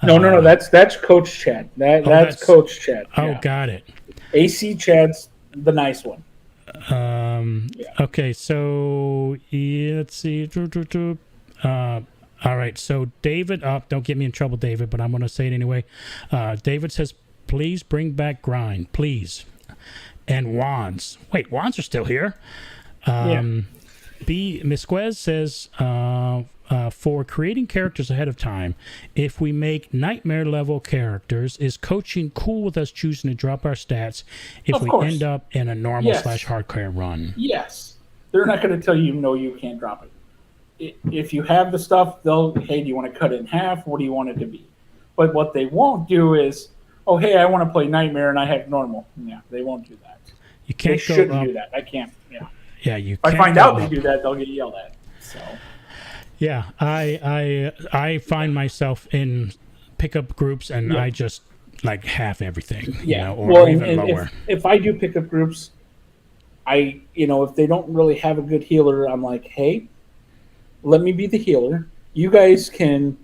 No. That's Coach Chad. That's Coach Chad. Oh, got it. AC Chad's the nice one. Okay, so let's see. All right. So David, don't get me in trouble, David, but I'm going to say it anyway. David says, please bring back grind, please. And wands. Wait, wands are still here. B. Misquez says, for creating characters ahead of time, if we make nightmare level characters, is coaching cool with us choosing to drop our stats if Of we course. end up in a normal Yes. / hardcore run? Yes. They're not going to tell you, no, you can't drop it. If you have the stuff, they'll, hey, do you want to cut it in half? What do you want it to be? But what they won't do is, oh, hey, I want to play nightmare and I have normal. Yeah, they won't do that. You can't They go shouldn't up. do that. I can't. Yeah. Yeah, you If I can't find go out they up. do that, they'll get yelled at. So. Yeah, I find myself in pickup groups and I just like half everything, Yeah. or even lower. If I do pickup groups, if they don't really have a good healer, I'm like, hey, let me be the healer. You guys can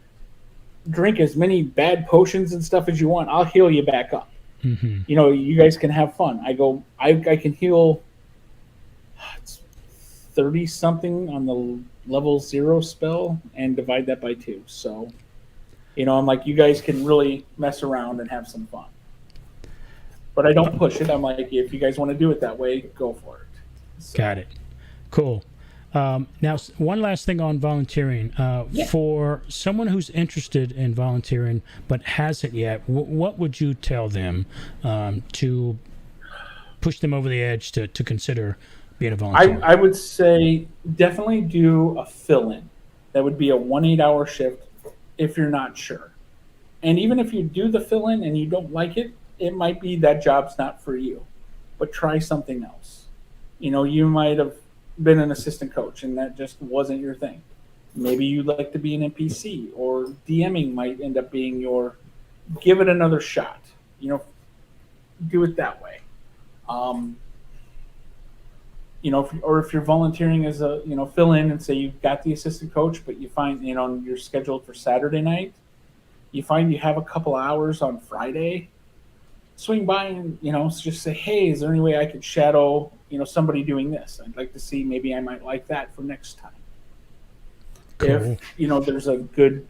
drink as many bad potions and stuff as you want. I'll heal you back up. Mm-hmm. You guys can have fun. I can heal 30 something on the level 0 spell and divide that by 2. So, I'm like, you guys can really mess around and have some fun. But I don't push it. I'm like, if you guys want to do it that way, go for it. So, Got it. Cool. Now, one last thing on volunteering. For someone who's interested in volunteering but hasn't yet, what would you tell them to push them over the edge to consider being a volunteer? I would say definitely do a fill-in. That would be a 1 8-hour shift if you're not sure. And even if you do the fill-in and you don't like it, it might be that job's not for you. But try something else. You might have been an assistant coach and that just wasn't your thing. Maybe you'd like to be an NPC, or DMing might end up being give it another shot. Do it that way. If you're volunteering as a, fill in and say you've got the assistant coach, but you find, you're scheduled for Saturday night, you find you have a couple hours on Friday, swing by and, just say, hey, is there any way I could shadow, somebody doing this? I'd like to see, maybe I might like that for next time. Cool. If, there's a good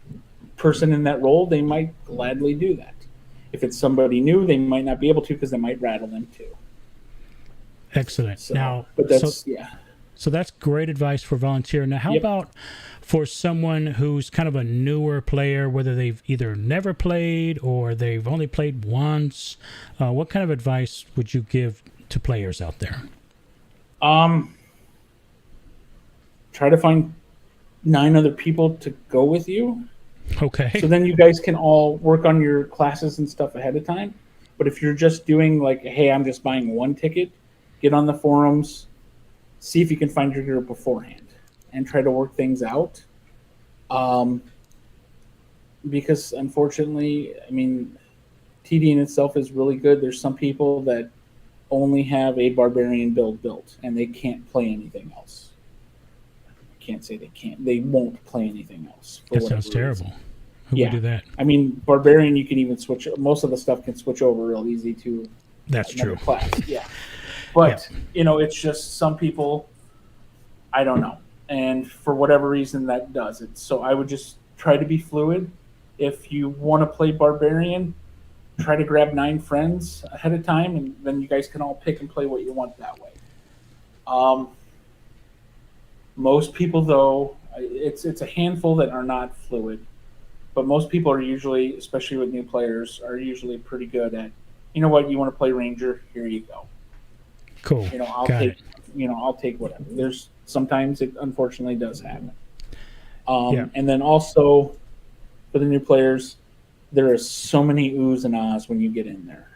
person in that role, they might gladly do that. If it's somebody new, they might not be able to because they might rattle them too. Excellent. So, So that's great advice for volunteering. Now, how about for someone who's kind of a newer player, whether they've either never played or they've only played once? What kind of advice would you give to players out there? Try to find 9 other people to go with you. Okay. So then you guys can all work on your classes and stuff ahead of time. But if you're just doing like, hey, I'm just buying 1 ticket, get on the forums, see if you can find your group beforehand, and try to work things out. Because unfortunately, TD in itself is really good. There's some people that only have a barbarian build built, and they can't play anything else. I can't say they can't. They won't play anything else. That sounds terrible. Who would do that? Barbarian, you can even switch. Most of the stuff can switch over real easy to That's another true. class. Yeah. But, it's just some people, I don't know. And for whatever reason, that does it. So I would just try to be fluid. If you want to play Barbarian, try to grab 9 friends ahead of time, and then you guys can all pick and play what you want that way. Most people, though, it's a handful that are not fluid. But most people are usually, especially with new players, are usually pretty good at, you want to play Ranger, here you go. Cool. I'll take whatever. There's sometimes it unfortunately does happen. And then also for the new players, there are so many oohs and ahs when you get in there.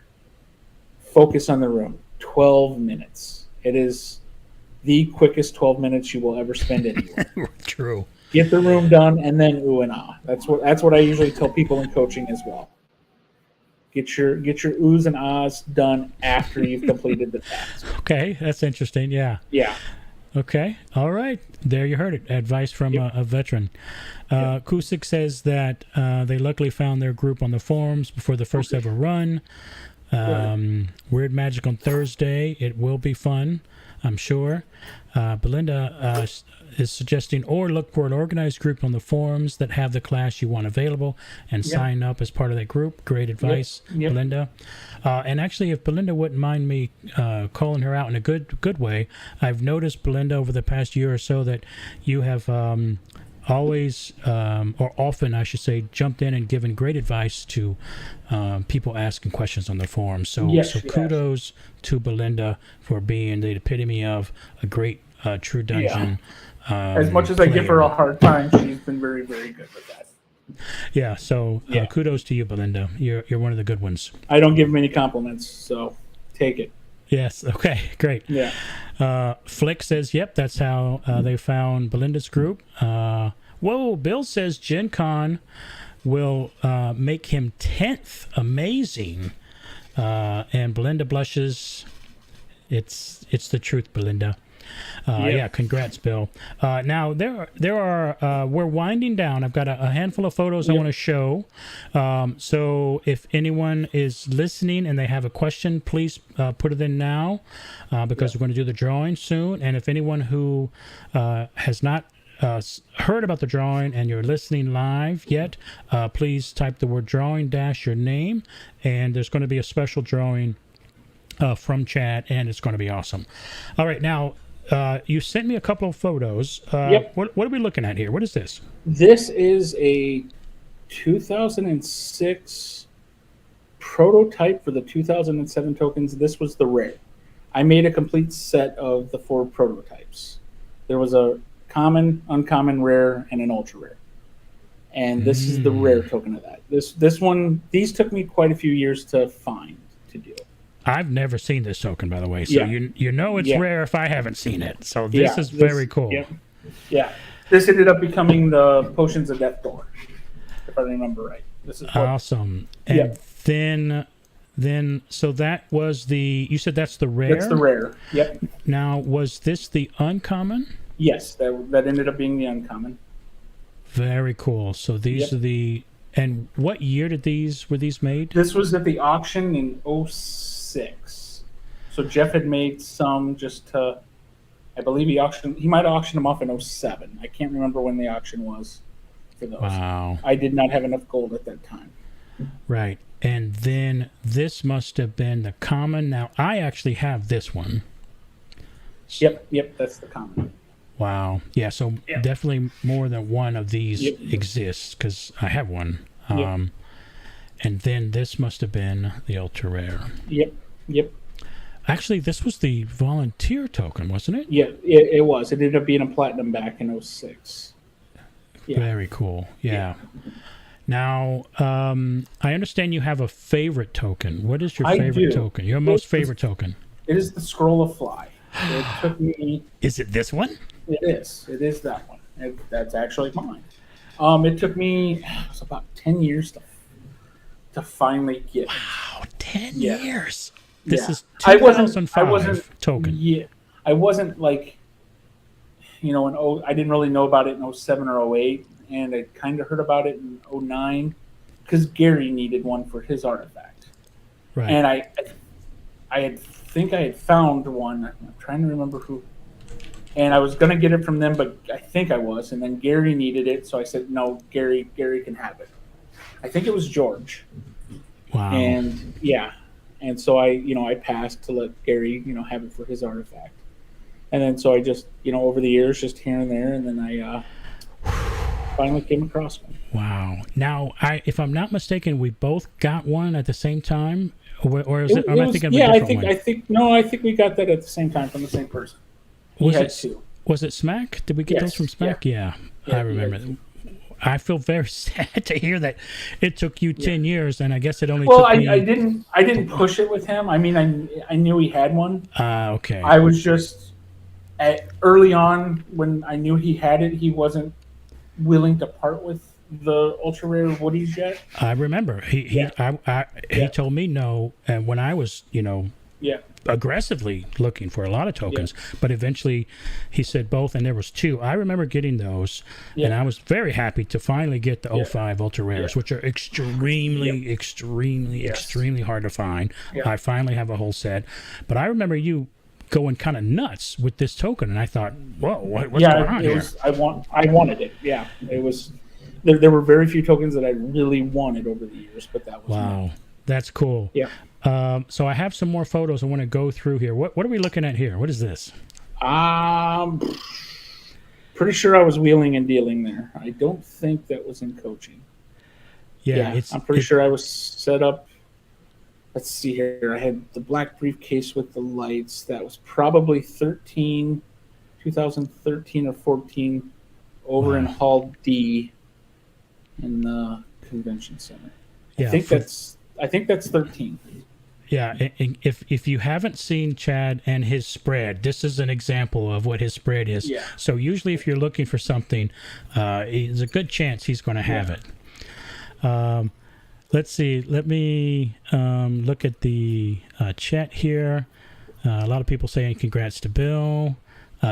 Focus on the room. 12 minutes. It is the quickest 12 minutes you will ever spend anywhere. True. Get the room done and then ooh and ah. That's what I usually tell people in coaching as well. Get your oohs and ahs done after you've completed the task. Okay, that's interesting. Yeah. Yeah. Okay. All right. There you heard it. Advice from a veteran. Kusik says that they luckily found their group on the forums before the first ever run. Weird Magic on Thursday. It will be fun. I'm sure. Belinda is suggesting, or look for an organized group on the forums that have the class you want available and sign up as part of that group. Great advice, Belinda. And actually, if Belinda wouldn't mind me calling her out in a good way, I've noticed, Belinda, over the past year or so that you have always, or often, I should say, jumped in and given great advice to people asking questions on the forum. So kudos to Belinda for being the epitome of a great true dungeon. As much as I give her a hard time, she's been very, very good with that. Yeah, so kudos to you, Belinda. You're one of the good ones. I don't give many compliments, so take it. Yes, okay, great. Yeah. Flick says, yep, that's how they found Belinda's group. Whoa, Bill says Gen Con will make him 10th. Amazing. And Belinda blushes. It's the truth, Belinda. Yeah, congrats, Bill. Now there are we're winding down. I've got a handful of photos I want to show. So if anyone is listening and they have a question, please put it in now because we're going to do the drawing soon. And if anyone who has not heard about the drawing and you're listening live yet, please type the word drawing dash your name, and there's going to be a special drawing from Chad, and it's going to be awesome. All right, now you sent me a couple of photos. What are we looking at here? What is this? This is a 2006 prototype for the 2007 tokens. This was the rare. I made a complete set of the 4 prototypes. There was a common, uncommon, rare, and an ultra rare. And this is the rare token of that. This one, these took me quite a few years to find, to do. I've never seen this token, by the way, so you know it's rare if I haven't seen it. So this is very cool. Yeah. This ended up becoming the Potions of Death door, if I remember right. This is awesome. And then so that was you said that's the rare? That's the rare, yep. Now, was this the uncommon? Yes, that ended up being the uncommon. Very cool. So these are and what year were these made? This was at the auction in 06. So Jeff had made some just to, I believe he might have auctioned them off in 07. I can't remember when the auction was for those. Wow. I did not have enough gold at that time. Right. And then this must have been the common. Now, I actually have this one. Yep, that's the common. Wow. Yeah, so definitely more than one of these exists, because I have one. And then this must have been the ultra rare. Yep. Actually, this was the volunteer token, wasn't it? Yeah, it was. It ended up being a platinum back in 06. Yeah. Very cool. Yeah. Now, I understand you have a favorite token. What is your favorite token? Your most favorite token? It is the Scroll of Fly. It took me... Is it this one? It is. It is that one. That's actually mine. It took me it was about 10 years to finally get it. Wow, 10 years. This is 2005 token. Yeah. I wasn't like, I didn't really know about it in 07 or 08, and I kind of heard about it in 09 because Gary needed one for his artifact. Right. And I think I had found one. I'm trying to remember who. And I was going to get it from them, but I think I was. And then Gary needed it, so I said, no, Gary can have it. I think it was George. Wow. And, and so I passed to let Gary, have it for his artifact. And then so I just, over the years, just here and there, and then I finally came across one. Wow. Now, if I'm not mistaken, we both got one at the same time? Or is it? Am I thinking of a different one? I think we got that at the same time from the same person. Was it Smack? Did we get those from Smack? Yeah, I remember. I feel very sad to hear that it took you 10 years, and I guess it only took me... I didn't push it with him. I mean, I knew he had one. Okay. I was just early on when I knew he had it. He wasn't willing to part with the ultra rare woodies yet. I remember he told me no, and when I was aggressively looking for a lot of tokens, but eventually he said both, and there was 2. I remember getting those, and I was very happy to finally get the 05 ultra rares, which are extremely extremely hard to find. I finally have a whole set, but I remember you going kind of nuts with this token, and I thought, whoa, what's going on here? I wanted it. Yeah, it was. There were very few tokens that I really wanted over the years, but that was wow, that's cool. Yeah. So I have some more photos I want to go through here. What are we looking at here? What is this? Pretty sure I was wheeling and dealing there. I don't think that was in coaching. Yeah, I'm pretty sure I was set up. Let's see here. I had the black briefcase with the lights. That was probably 2013 or 14, over in Hall D in the convention center. Yeah, I think that's 13. Yeah, and if you haven't seen Chad and his spread, this is an example of what his spread is. Yeah. So usually if you're looking for something, there's a good chance he's going to have it. Let's see. Let me look at the chat here. A lot of people saying congrats to Bill.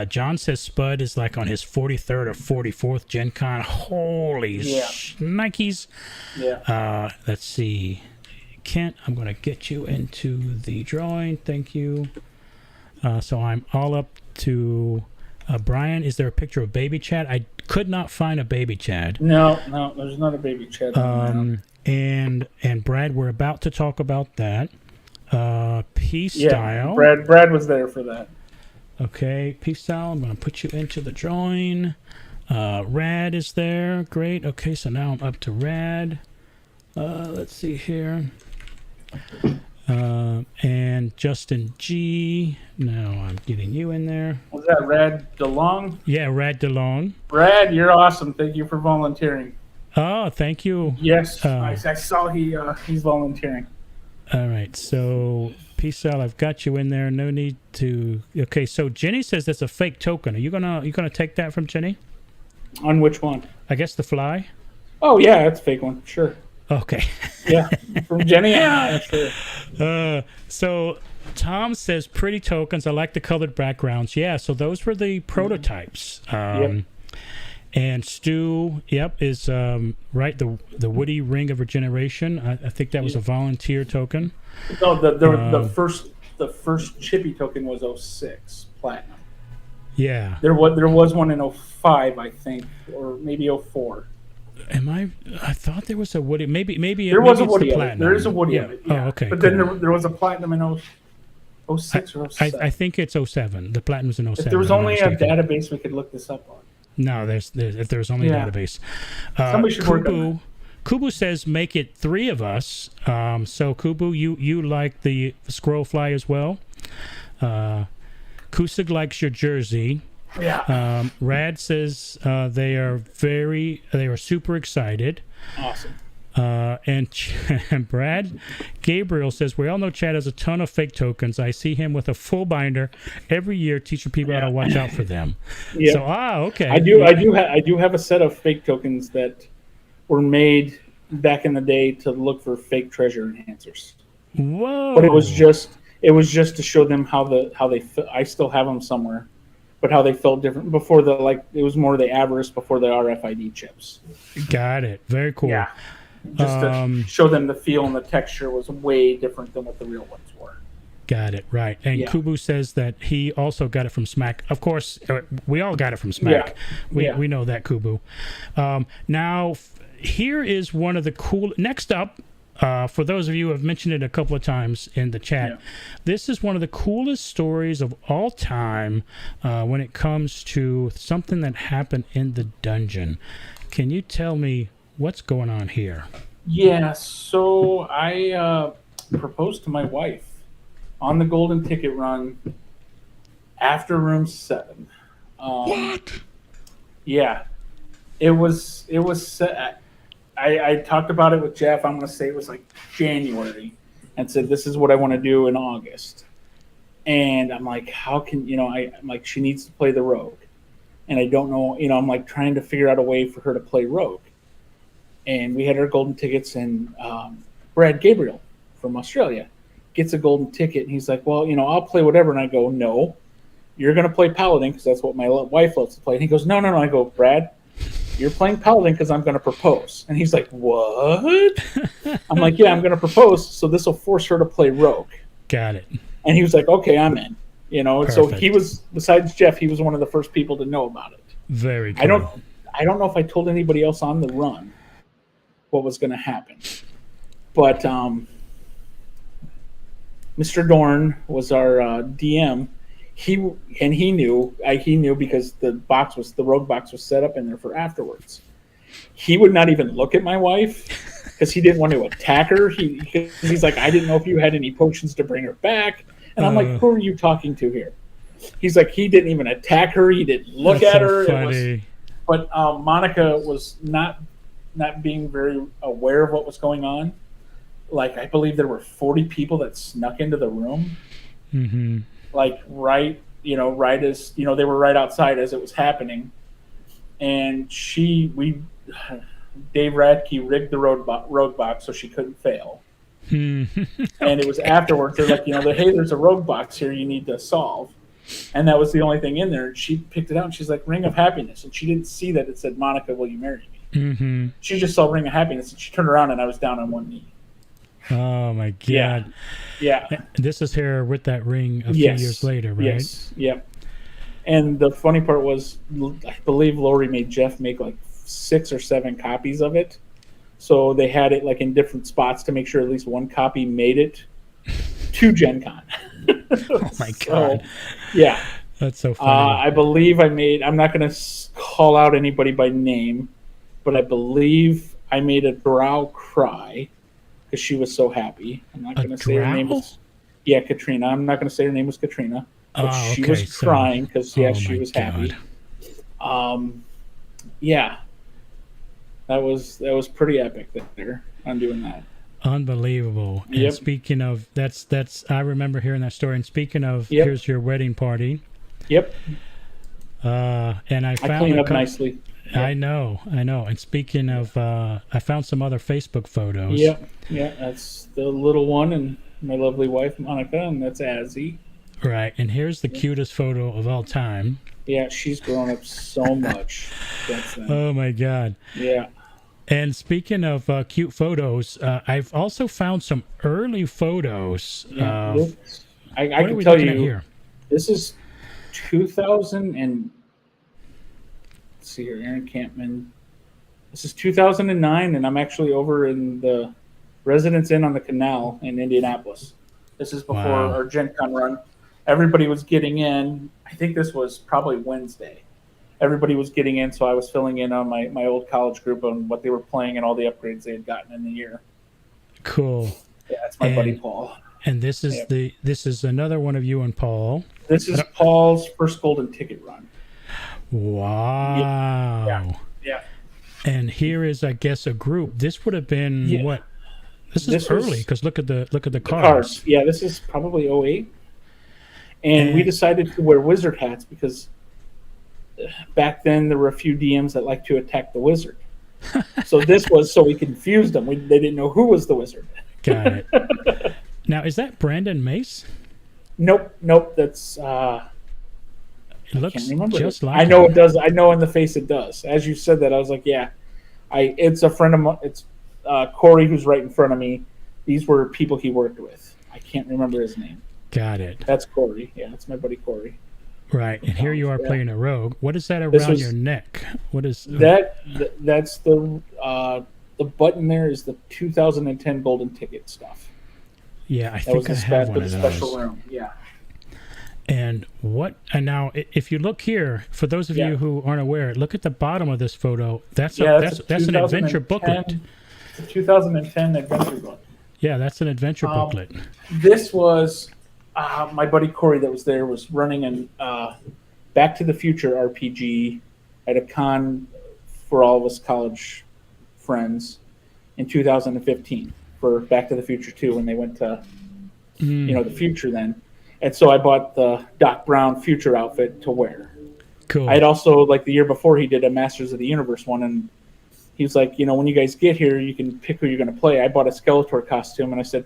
John says Spud is like on his 43rd or 44th Gen Con. Holy Nikes. Yeah. Let's see. Kent, I'm going to get you into the drawing. Thank you. So I'm all up to Brian. Is there a picture of baby Chad? I could not find a baby Chad. No, there's not a baby Chad. And Brad, we're about to talk about that. Peace style. Brad was there for that. Okay, peace style. I'm going to put you into the drawing. Rad is there. Great. Okay, so now I'm up to Rad. Let's see here. And Justin G. Now I'm getting you in there. Was that Rad DeLong? Yeah, Rad DeLong. Brad, you're awesome. Thank you for volunteering. Oh, thank you. Yes, I saw he's volunteering. All right, so peace out. I've got you in there. No need to. Okay, so Jenny says that's a fake token. Are you gonna take that from Jenny? On which one? I guess the fly. Oh yeah, that's a fake one. Sure. Okay. Yeah, from Jenny. Yeah, sure. So Tom says pretty tokens. I like the colored backgrounds. Yeah, so those were the prototypes. Yep. And Stu, is right. The Woody Ring of Regeneration. I think that was a volunteer token. No, the first Chippy token was 06 platinum. Yeah. There was one in 05, I think, or maybe 04. I thought there was a Woody. Maybe there was a Woody. There is a Woody. Yeah. Oh, okay. But then there was a platinum in 06 or 07. I think it's 07. The platinum's in 07. If there was only a database we could look this up on. No, if there's only a database. Somebody should work on that. Kubu says make it 3 of us. So Kubu, you like the squirrel fly as well. Kusig likes your jersey. Yeah. Rad says they are super excited. Awesome. And Brad Gabriel says we all know Chad has a ton of fake tokens. I see him with a full binder every year, teaching people how to watch out for them. Yeah. So okay. I do have a set of fake tokens that were made back in the day to look for fake treasure enhancers. Whoa! But it was just to show them how they. I still have them somewhere, but how they felt different before it was more the avarice before the RFID chips. Got it. Very cool. Yeah. Just to show them the feel and the texture was way different than what the real ones were. Got it, right. And Kubu says that he also got it from Smack. Of course, we all got it from Smack. Yeah. We know that, Kubu. Now, here is one of the cool... Next up, for those of you who have mentioned it a couple of times in the chat, this is one of the coolest stories of all time when it comes to something that happened in the dungeon. Can you tell me what's going on here? Yeah, so I proposed to my wife on the golden ticket run after room 7. What? Yeah, it was set. I talked about it with Jeff. I'm going to say it was like January, and said this is what I want to do in August. And I'm like, how can I'm like, she needs to play the rogue, and I don't know. I'm like trying to figure out a way for her to play rogue. And we had our golden tickets, and Brad Gabriel from Australia gets a golden ticket, and he's like, well, I'll play whatever. And I go, no, you're going to play Paladin because that's what my wife loves to play. And he goes, no. I go, Brad, you're playing Paladin because I'm going to propose. And he's like, what? I'm like, yeah, I'm going to propose, so this will force her to play rogue. Got it. And he was like, okay, I'm in. You know, and so Perfect. he was, besides Jeff, he was one of the first people to know about it. Very cool. I don't know if I told anybody else on the run what was going to happen, but Mr. Dorn was our DM. He knew because the rogue box was set up in there for afterwards. He would not even look at my wife because he didn't want to attack her. He's like, I didn't know if you had any potions to bring her back. And I'm like, who are you talking to here? He's like, he didn't even attack her. He didn't look at her. Funny. But Monica was not being very aware of what was going on. Like, I believe there were 40 people that snuck into the room. Mm-hmm. Like, right as, they were right outside as it was happening. And Dave Radke rigged the rogue box so she couldn't fail. Okay. And it was afterwards, they're like, hey, there's a rogue box here you need to solve. And that was the only thing in there. And she picked it out and she's like, Ring of Happiness. And she didn't see that it said, Monica, will you marry me? Mm-hmm. She just saw Ring of Happiness and she turned around and I was down on one knee. Oh my God. Yeah. This is her with that ring a few years later, right? Yes. Yep. And the funny part was, I believe Lori made Jeff make like 6 or 7 copies of it. So they had it like in different spots to make sure at least one copy made it to Gen Con. Oh my God. Yeah. That's so funny. I believe I'm not going to call out anybody by name, but I believe I made a drow cry because she was so happy. I'm not going to say her name was... Yeah, Katrina. I'm not going to say her name was Katrina. But she was crying because, she was happy. Yeah. That was pretty epic there on doing that. Unbelievable. Yep. And speaking of, that's I remember hearing that story. And speaking of, here's your wedding party. Yep. And I found clean up nicely. Yep. I know. And speaking of, I found some other Facebook photos. Yep. Yeah, that's the little one and my lovely wife, Monica, and that's Azzy. Right. And here's the cutest photo of all time. Yeah, she's grown up so much. Oh, my God. Yeah. And speaking of cute photos, I've also found some early photos. I can tell you, here? This is 2000 and... Let's see here, Aaron Campman. This is 2009, and I'm actually over in the Residence Inn on the Canal in Indianapolis. This is before our Gen Con run. Everybody was getting in. I think this was probably Wednesday. Everybody was getting in, so I was filling in on my old college group on what they were playing and all the upgrades they had gotten in the year. Cool. Yeah, that's my buddy Paul. And this is this is another one of you and Paul. This is Paul's first golden ticket run. Wow. Yeah. And here is, I guess, a group. This would have been what? This is early because look at the cards. Yeah, this is probably 08. And we decided to wear wizard hats because back then there were a few DMs that liked to attack the wizard. So this was so we confused them. They didn't know who was the wizard. Got it. Now, is that Brandon Mace? Nope. That's it looks I can't remember just like I know it does. I know in the face it does. As you said that, I was like, yeah. It's a friend of mine. It's Corey who's right in front of me. These were people he worked with. I can't remember his name. Got it. That's Corey. Yeah, that's my buddy Corey. Right, and here you are playing a rogue. What is that around your neck? What is that? That's the button. There is the 2010 golden ticket stuff. Yeah, I think I have one of those. Special room. Yeah. And now, if you look here, for those of you who aren't aware, look at the bottom of this photo. That's an adventure booklet. It's a 2010 adventure book. Yeah, that's an adventure booklet. This was my buddy Corey that was there was running an Back to the Future RPG at a con for all of us college friends in 2015 for Back to the Future 2 when they went to the future then. And so I bought the Doc Brown future outfit to wear. Cool. I had also, like the year before, he did a Masters of the Universe one, and he was like, when you guys get here, you can pick who you're going to play. I bought a Skeletor costume, and I said,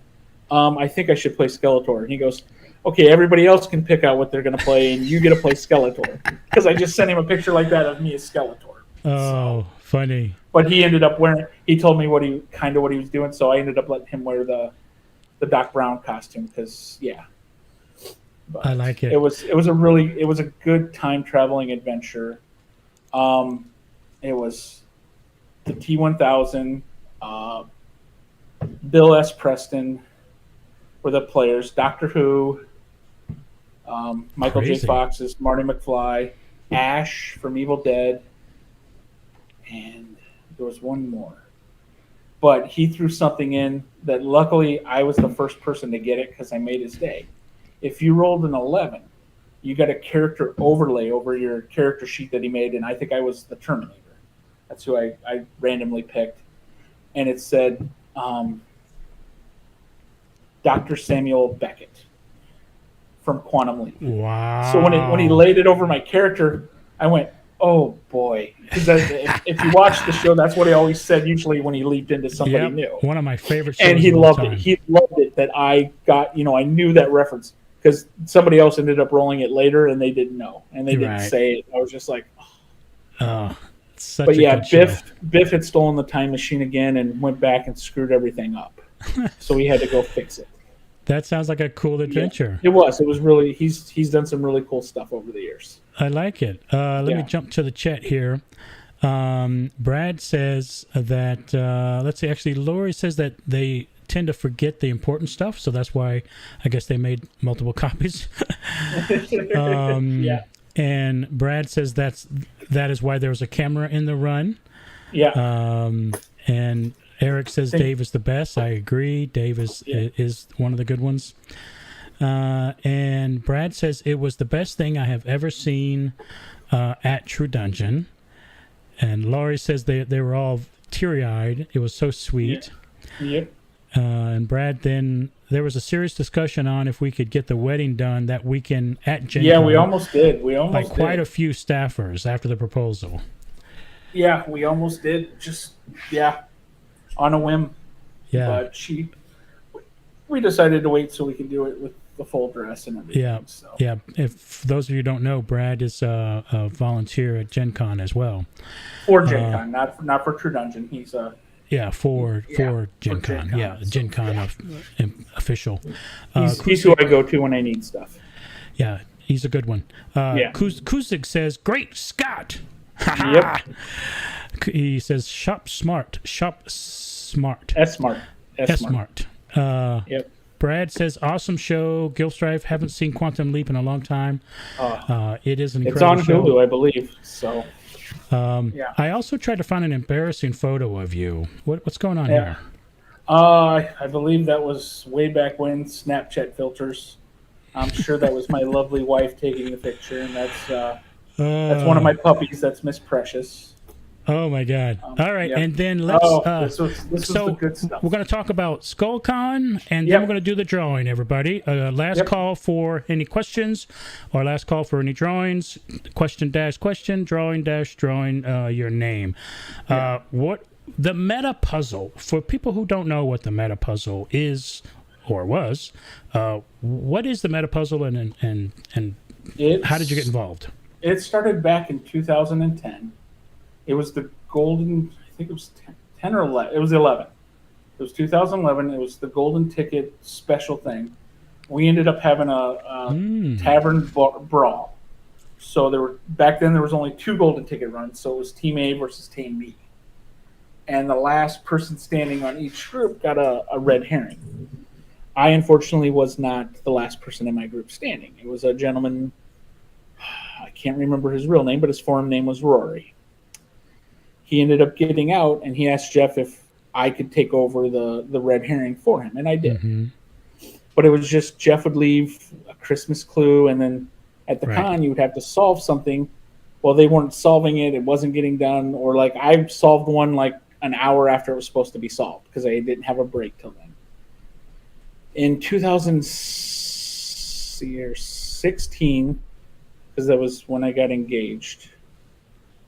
I think I should play Skeletor. And he goes, okay, everybody else can pick out what they're going to play, and you get to play Skeletor. Because I just sent him a picture like that of me as Skeletor. Oh, funny. But he ended up wearing, he told me what he was doing, so I ended up letting him wear the Doc Brown costume, because, But I like it. It was a good time traveling adventure. It was the T-1000, Bill S. Preston were the players. Doctor Who, Michael J. Crazy. Fox is Marty McFly, Ash from Evil Dead, and there was one more. But he threw something in that luckily I was the first person to get it because I made his day. If you rolled an 11, you got a character overlay over your character sheet that he made, and I think I was the Terminator. That's who I randomly picked. And it said Dr. Samuel Beckett from Quantum Leap. Wow. So when he laid it over my character, I went, oh boy. Because if you watch the show, that's what he always said usually when he leaped into somebody new. One of my favorite shows And he of all loved time. it. He loved it that I got, I knew that reference. Because somebody else ended up rolling it later and they didn't know. And they didn't say it. I was just like, oh. Such but a yeah, good show. Biff had stolen the time machine again and went back and screwed everything up. So he had to go fix it. That sounds like a cool adventure. Yeah, it was. It was really. He's done some really cool stuff over the years. I like it. Let me jump to the chat here. Brad says that. Let's see. Actually, Lori says that they tend to forget the important stuff, so that's why I guess they made multiple copies. Yeah. And Brad says that is why there was a camera in the run. Yeah. And Eric says Dave is the best. I agree. Dave is one of the good ones. And Brad says it was the best thing I have ever seen at True Dungeon. And Laurie says they were all teary-eyed. It was so sweet. Yep. And Brad, then there was a serious discussion on if we could get the wedding done that weekend at Gen Yeah, Con. we almost did. We almost like quite did. a few staffers after the proposal. Yeah, we almost did. Just on a whim. Yeah. But we decided to wait so we could do it with the full dress and everything. Yeah. So. Yeah. If those of you who don't know, Brad is a volunteer at Gen Con as well. For Gen Con, not for True Dungeon. He's a for Gen Con. Yeah, Gen Con official. He's who I go to when I need stuff. Yeah, he's a good one. Kuzik says, "Great Scott." Yep. He says, "Shop smart." S smart. Yep. Brad says, "Awesome show, Gilstrife. Haven't seen Quantum Leap in a long time. It is an incredible It's show. on Hulu, I believe. So." I also tried to find an embarrassing photo of you. What's going on here? I believe that was way back when, Snapchat filters. I'm sure that was my lovely wife taking the picture, and that's one of my puppies. That's Miss Precious. Oh my God! All right, Yep. and then let's. This was the good stuff. We're going to talk about SkullCon, and then we're going to do the drawing. Everybody, last call for any questions, or last call for any drawings. Question, drawing, your name. What the meta puzzle for people who don't know what the meta puzzle is or was? What is the meta puzzle, and how did you get involved? It started back in 2010. It was the golden, I think it was 10 or 11. It was 11. It was 2011. It was the golden ticket special thing. We ended up having a tavern brawl. So back then there was only 2 golden ticket runs. So it was Team A versus Team B. And the last person standing on each group got a red herring. I unfortunately was not the last person in my group standing. It was a gentleman, I can't remember his real name, but his forum name was Rory. He ended up getting out, and he asked Jeff if I could take over the red herring for him, and I did. Mm-hmm. But it was just Jeff would leave a Christmas clue, and then at the con you would have to solve something. Well, they weren't solving it; it wasn't getting done, or like I solved one like an hour after it was supposed to be solved because I didn't have a break till then. In 2016, because that was when I got engaged.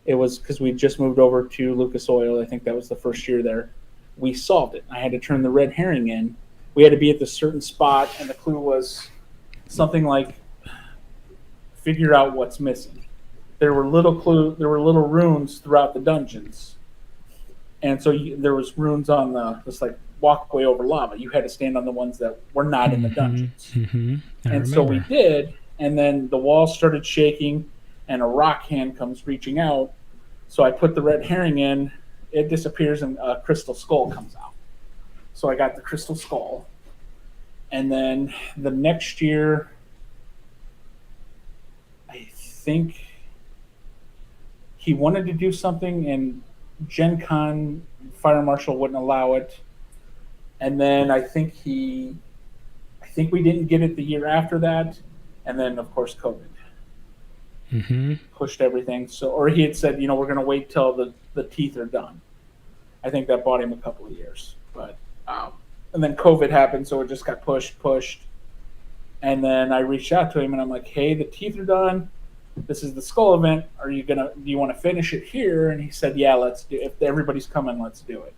It was because we just moved over to Lucas Oil. I think that was the first year there. We solved it. I had to turn the red herring in. We had to be at the certain spot, and the clue was something like figure out what's missing. There were little runes throughout the dungeons, and so there was runes on this like walkway over lava. You had to stand on the ones that were not in the dungeons. And so we did, and then the walls started shaking, and a rock hand comes reaching out. So I put the red herring in, it disappears, and a crystal skull comes out. So I got the crystal skull. And then the next year, I think he wanted to do something, and Gen Con Fire Marshal wouldn't allow it. And then I think we didn't get it the year after that. And then, of course, COVID pushed everything. So, or he had said, we're going to wait till the teeth are done. I think that bought him a couple of years. But and then COVID happened, so it just got pushed. And then I reached out to him, and I'm like, hey, the teeth are done. This is the skull event. Do you want to finish it here? And he said, yeah, let's do it. If everybody's coming, let's do it.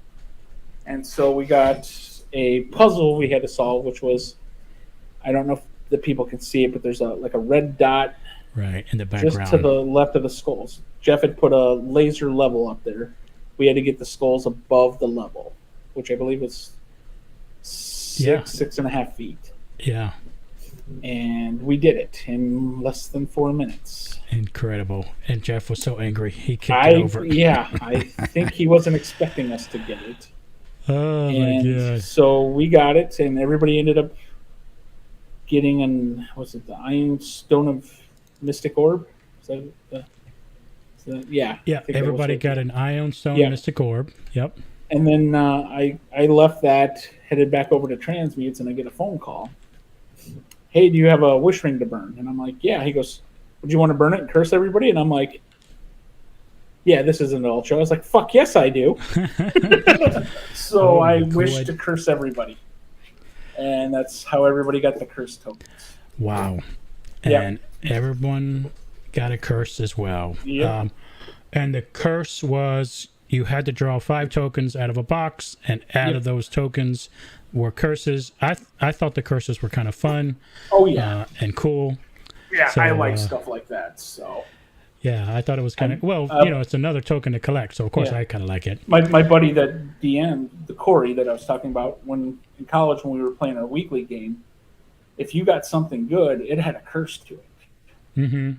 And so we got a puzzle we had to solve, which was, I don't know if the people can see it, but there's a red dot right in the background, just to the left of the skulls. Jeff had put a laser level up there. We had to get the skulls above the level, which I believe was 6.5 feet. Yeah. And we did it in less than 4 minutes. Incredible. And Jeff was so angry. He kicked it over. Yeah, I think he wasn't expecting us to get it. Oh, my God. So we got it, and everybody ended up getting the Iron Stone of Mystic Orb? Yeah. Yeah, everybody got an Iron Stone Mystic Orb. Yep. And then I left that, headed back over to Transmutes, and I get a phone call. Hey, do you have a wish ring to burn? And I'm like, yeah. He goes, would you want to burn it and curse everybody? And I'm like, yeah, this isn't an ultra. I was like, fuck yes, I do. So I wished to curse everybody. And that's how everybody got the curse tokens. Wow. And everyone got a curse as well. Yep. And the curse was you had to draw 5 tokens out of a box, and out of those tokens were curses. I thought the curses were kind of fun. Oh, yeah. And cool. Yeah, so, I like stuff like that, so... Yeah, I thought it was kind of... Well, it's another token to collect, so of course I kind of like it. My buddy that DM'd, the Corey that I was talking about, when in college when we were playing our weekly game, if you got something good, it had a curse to it. Mm-hmm.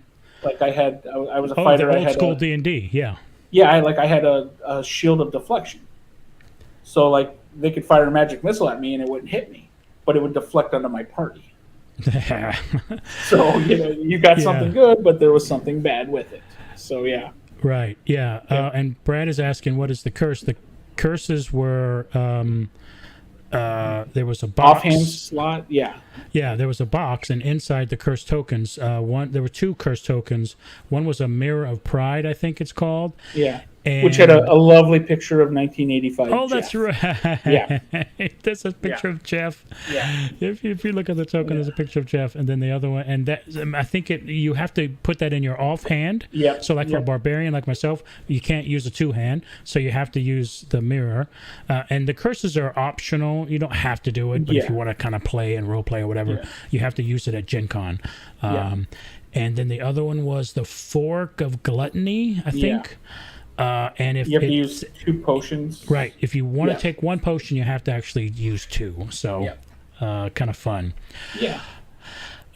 Like I was a fighter. The old school D&D, yeah. Yeah, I had a shield of deflection. So, like, they could fire a magic missile at me and it wouldn't hit me, but it would deflect onto my party. So, you got something good, but there was something bad with it. So, yeah. Right, yeah. And Brad is asking, what is the curse? The curses were, there was a box. Offhand slot, yeah. Yeah, there was a box, and inside the curse tokens, there were 2 curse tokens. One was a Mirror of Pride, I think it's called. Yeah. Which had a lovely picture of 1985. Oh, that's right. Yeah. There's a picture of Jeff. Yeah. If you look at the token, there's a picture of Jeff, and then the other one, and that I think you have to put that in your offhand. Yeah. So, like for a barbarian like myself, you can't use a 2-hand, so you have to use the mirror. And the curses are optional. You don't have to do it, but if you want to kind of play and role play or whatever, you have to use it at Gen Con. And then the other one was the Fork of Gluttony, I think. And if you have to use 2 potions, right? If you want to take 1 potion, you have to actually use 2. So, kind of fun. Yeah.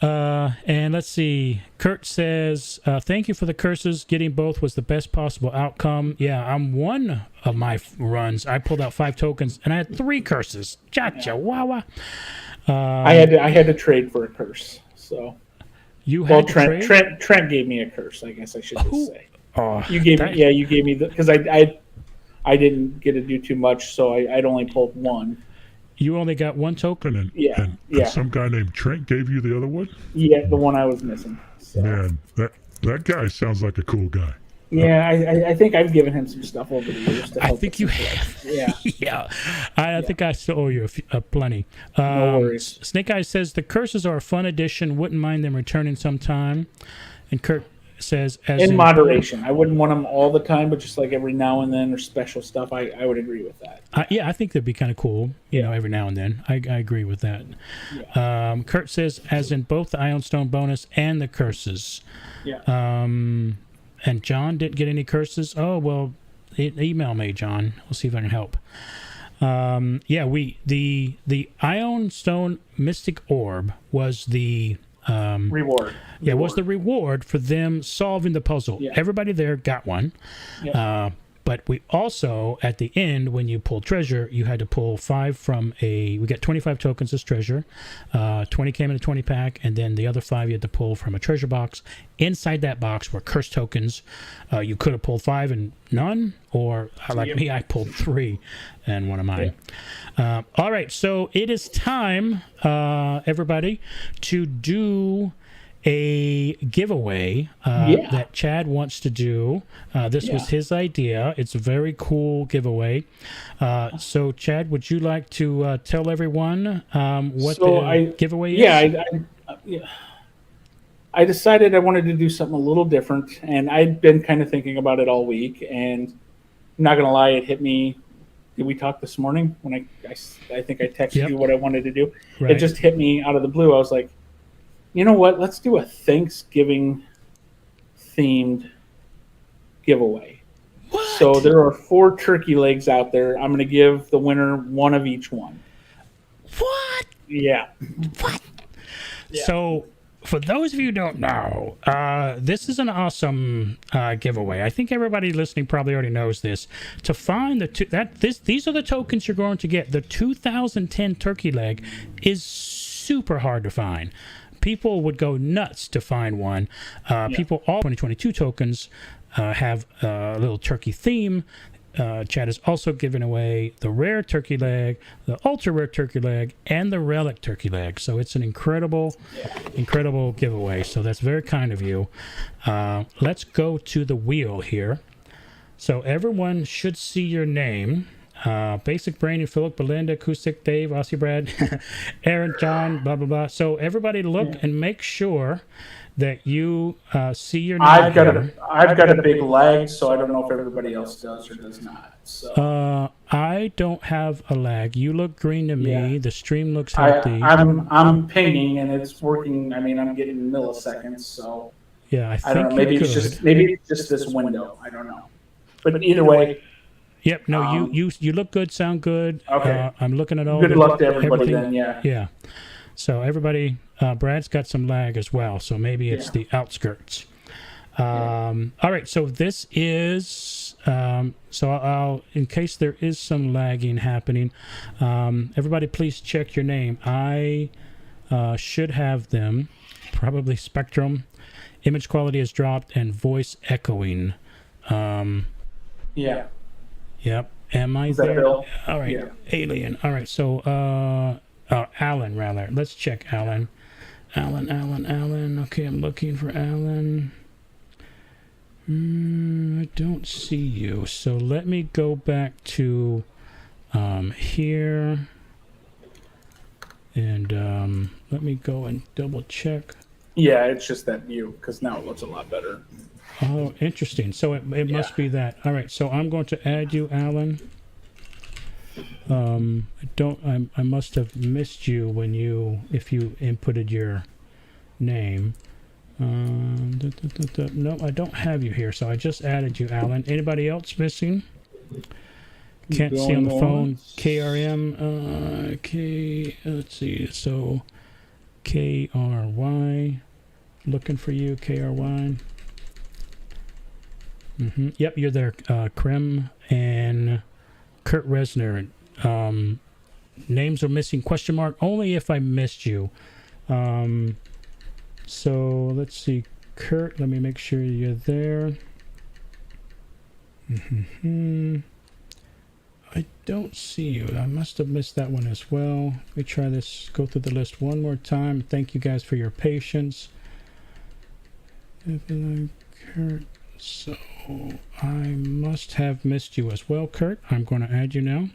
And let's see. Kurt says, "Thank you for the curses. Getting both was the best possible outcome." Yeah, I'm one of my runs. I pulled out 5 tokens, and I had 3 curses. Cha-cha-wa-wa. I had to trade for a curse. So you had Trent gave me a curse. I guess I should just say. Oh, you gave me because I didn't get to do too much, so I'd only pulled 1. You only got 1 token, and some guy named Trent gave you the other one. Yeah, the one I was missing. So. Man, that guy sounds like a cool guy. Yeah, I think I've given him some stuff over the years to help. I think you have. Yeah. Yeah. I think I still owe you plenty. No worries. Snake Eyes says the curses are a fun addition. Wouldn't mind them returning sometime. And Kurt says, in moderation. I wouldn't want them all the time, but just like every now and then or special stuff, I would agree with that. I think that'd be kind of cool, every now and then. I agree with that. Yeah. Kurt says, as in both the Ion Stone bonus and the curses. Yeah. And John didn't get any curses. Oh, well, email me, John. We'll see if I can help. Yeah, the Ion Stone Mystic Orb was the Reward. Yeah, was the reward for them solving the puzzle. Yeah. Everybody there got one. Yeah. But we also, at the end, when you pulled treasure, you had to pull 5 from we got 25 tokens as treasure. 20 came in a 20 pack, and then the other 5 you had to pull from a treasure box. Inside that box were curse tokens. You could have pulled 5 and none, or like me, I pulled 3 and one of mine. Yeah. All right, so it is time, everybody, to do a giveaway that Chad wants to do. This was his idea. It's a very cool giveaway. So, Chad, would you like to tell everyone what the giveaway is? I decided I wanted to do something a little different, and I'd been kind of thinking about it all week. And I'm not going to lie, it hit me. Did we talk this morning when I think I texted you what I wanted to do? Right. It just hit me out of the blue. I was like, you know what? Let's do a Thanksgiving themed giveaway. What? So there are 4 turkey legs out there. I'm going to give the winner one of each one. What? Yeah. What? Yeah. So for those of you who don't know, this is an awesome giveaway. I think everybody listening probably already knows this. To find these are the tokens you're going to get. The 2010 turkey leg is super hard to find. People would go nuts to find one. People, all 2022 tokens have a little turkey theme. Chad is also giving away the rare turkey leg, the ultra rare turkey leg, and the relic turkey leg. So it's an incredible giveaway. So that's very kind of you. Let's go to the wheel here. So everyone should see your name. Basic Brain, Philip, Belinda, Acoustic, Dave, Aussie Brad, Aaron, John, blah, blah, blah. So everybody look and make sure that you see your name. I've got a big lag, so I don't know if everybody else does or does not. So. I don't have a lag. You look green to me. The stream looks healthy. I'm pinging, and it's working. I mean, I'm getting milliseconds, so. Yeah, I don't know. Maybe it's just this window. I don't know. But either way. Yep. No, you look good, sound good. Okay. I'm looking at all. Good luck to everybody then. Yeah. Yeah. So everybody, Brad's got some lag as well. So maybe it's the outskirts. All right. So this is. So I'll, in case there is some lagging happening, everybody please check your name. I should have them. Probably Spectrum. Image quality has dropped and voice echoing. Yeah. Yep. Am I there? Bill? All right. Yeah. Alien. All right. So, Alan, rather. Let's check Alan. Alan. Okay, I'm looking for Alan. I don't see you. So let me go back to here. And let me go and double check. Yeah, it's just that view, because now it looks a lot better. Oh, interesting. So it must be that. All right. So I'm going to add you, Alan. I must have missed you if you inputted your name. No, I don't have you here. So I just added you, Alan. Anybody else missing? Can't see on the phone. KRM. Let's see. So KRY. Looking for you, KRY. Yep, you're there. Krem and Kurt Resner. Names are missing, question mark, only if I missed you. So let's see. Kurt, let me make sure you're there. I don't see you. I must have missed that one as well. Let me try this. Go through the list one more time. Thank you guys for your patience. Kurt. So I must have missed you as well, Kurt. I'm going to add you now.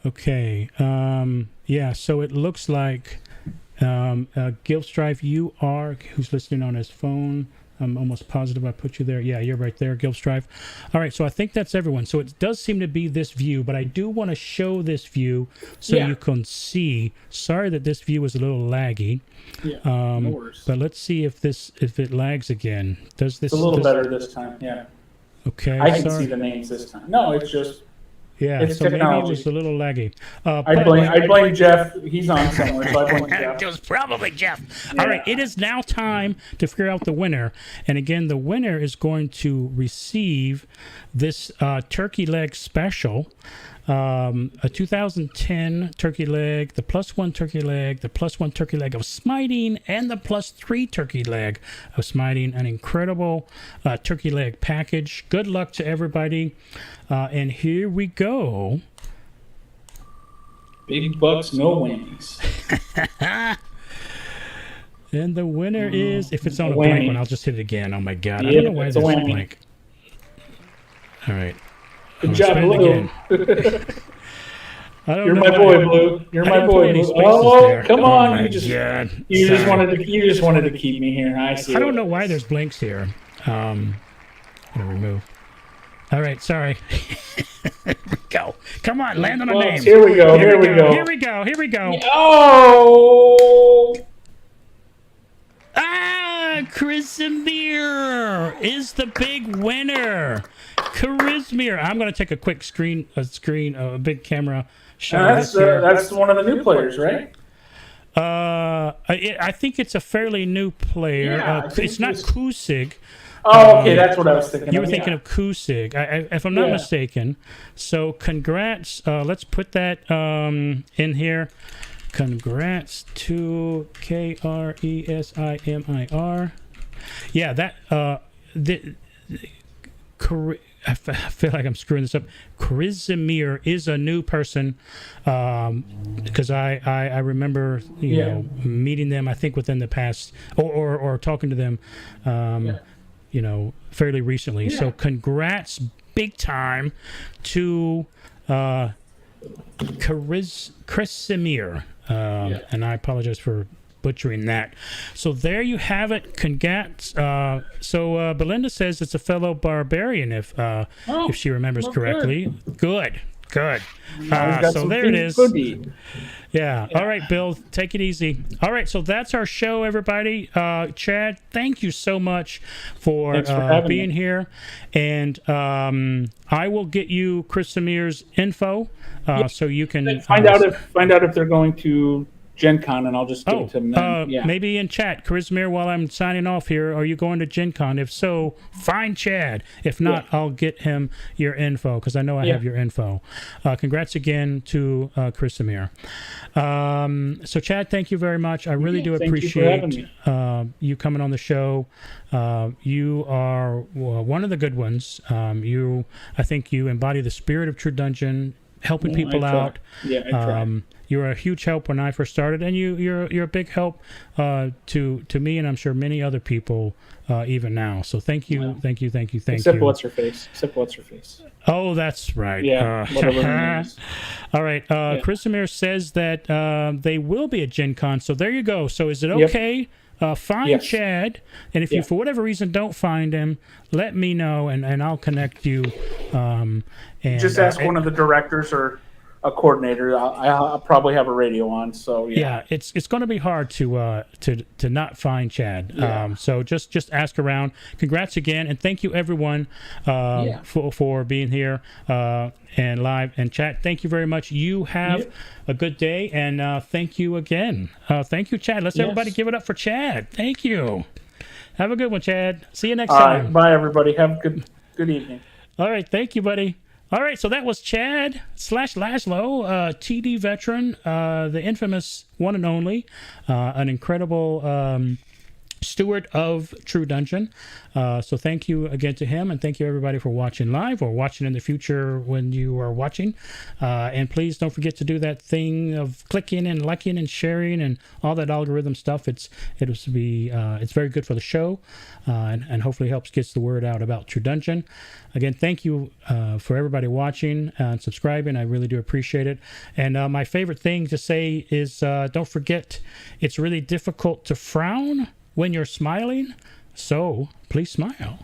Okay. Yeah, so it looks like Gilstrife, you are, who's listening on his phone. I'm almost positive I put you there. Yeah, you're right there, Gilstrife. All right, so I think that's everyone. So it does seem to be this view, but I do want to show this view so you can see. Sorry that this view is a little laggy. Yeah, no worries. But let's see if it lags again. Does this? It's a little better this time. Yeah. Okay. I can see the names this time. No, it's just. Yeah, it's so technology. maybe it was a little laggy. I blame Jeff. He's on somewhere, so I blame Jeff. It was probably Jeff. Yeah. All right, it is now time to figure out the winner. And again, the winner is going to receive this turkey leg special. A 2010 turkey leg, the +1 turkey leg, the +1 turkey leg of smiting, and the +3 turkey leg of smiting. An incredible turkey leg package. Good luck to everybody. And here we go. Big bucks, no wings. And the winner is, if it's on a Whammy. blank one, I'll just hit it again. Oh my God. I Yeah, don't know why it's this a is whammy. blank. All right. Good job, Blue. You're my boy, Blue. You're my boy, Blue. Oh, come on! You just wanted to keep me here. I see. I don't know why there's blanks here. I'm gonna remove. All right, sorry. Here we go. Come on, land on a name. Here we go. Here we go. Here we go. Here we go. Oh! Chris Amir is the big winner. Charismir. I'm gonna take a quick a big camera shot. That's one of the new players, right? I think it's a fairly new player. Yeah, it's not Kusig. Oh, okay, that's what I was thinking. You were thinking of Kusig, if I'm not mistaken. So congrats. Let's put that in here. Congrats to Kresimir. Yeah, that I feel like I'm screwing this up. Charizimir is a new person because I remember meeting them. I think within the past or talking to them, fairly recently. Yeah. So congrats, big time, to Charizimir. And I apologize for butchering that. So there you have it. Congrats. So Belinda says it's a fellow barbarian if she remembers correctly. Good. So there it is. Yeah. All right, Bill, take it easy. All right, so that's our show, everybody. Chad, thank you so much for being here. And I will get you Chris Samir's info so you can find out if they're going to Gen Con, and I'll just give it to them. Maybe in chat, Charismir, while I'm signing off here, are you going to Gen Con? If so, find Chad. If not, I'll get him your info because I know I have your info. Congrats again to Charismir. So, Chad, thank you very much. I really do appreciate you coming on the show. You are one of the good ones. I think you embody the spirit of True Dungeon, helping people out. Yeah, I try. You were a huge help when I first started, and you're a big help to me, and I'm sure many other people even now. So thank you. Except what's her face. Oh, that's right. Yeah. Whatever her name is. All right. Chris Amir says that they will be at Gen Con. So there you go. So is it okay? Find Chad, and if you for whatever reason don't find him, let me know, and I'll connect you. And just ask one of the directors or a coordinator. I'll probably have a radio on. So it's going to be hard to not find Chad. So just ask around. Congrats again, and thank you everyone for being here and live and chat. Thank you very much. You have a good day, and thank you again. Thank you, Chad. Let's everybody give it up for Chad. Thank you. Have a good one, Chad. See you next time. Right, bye everybody. Have a good evening. All right, thank you, buddy. All right, so that was Chad / Lazlo, TD veteran, the infamous one and only, an incredible steward of True Dungeon. So thank you again to him, and thank you everybody for watching live or watching in the future when you are watching. And please don't forget to do that thing of clicking and liking and sharing and all that algorithm stuff. It's very good for the show, and hopefully helps gets the word out about True Dungeon. Again, thank you for everybody watching and subscribing. I really do appreciate it. And my favorite thing to say is don't forget, it's really difficult to frown when you're smiling, so please smile.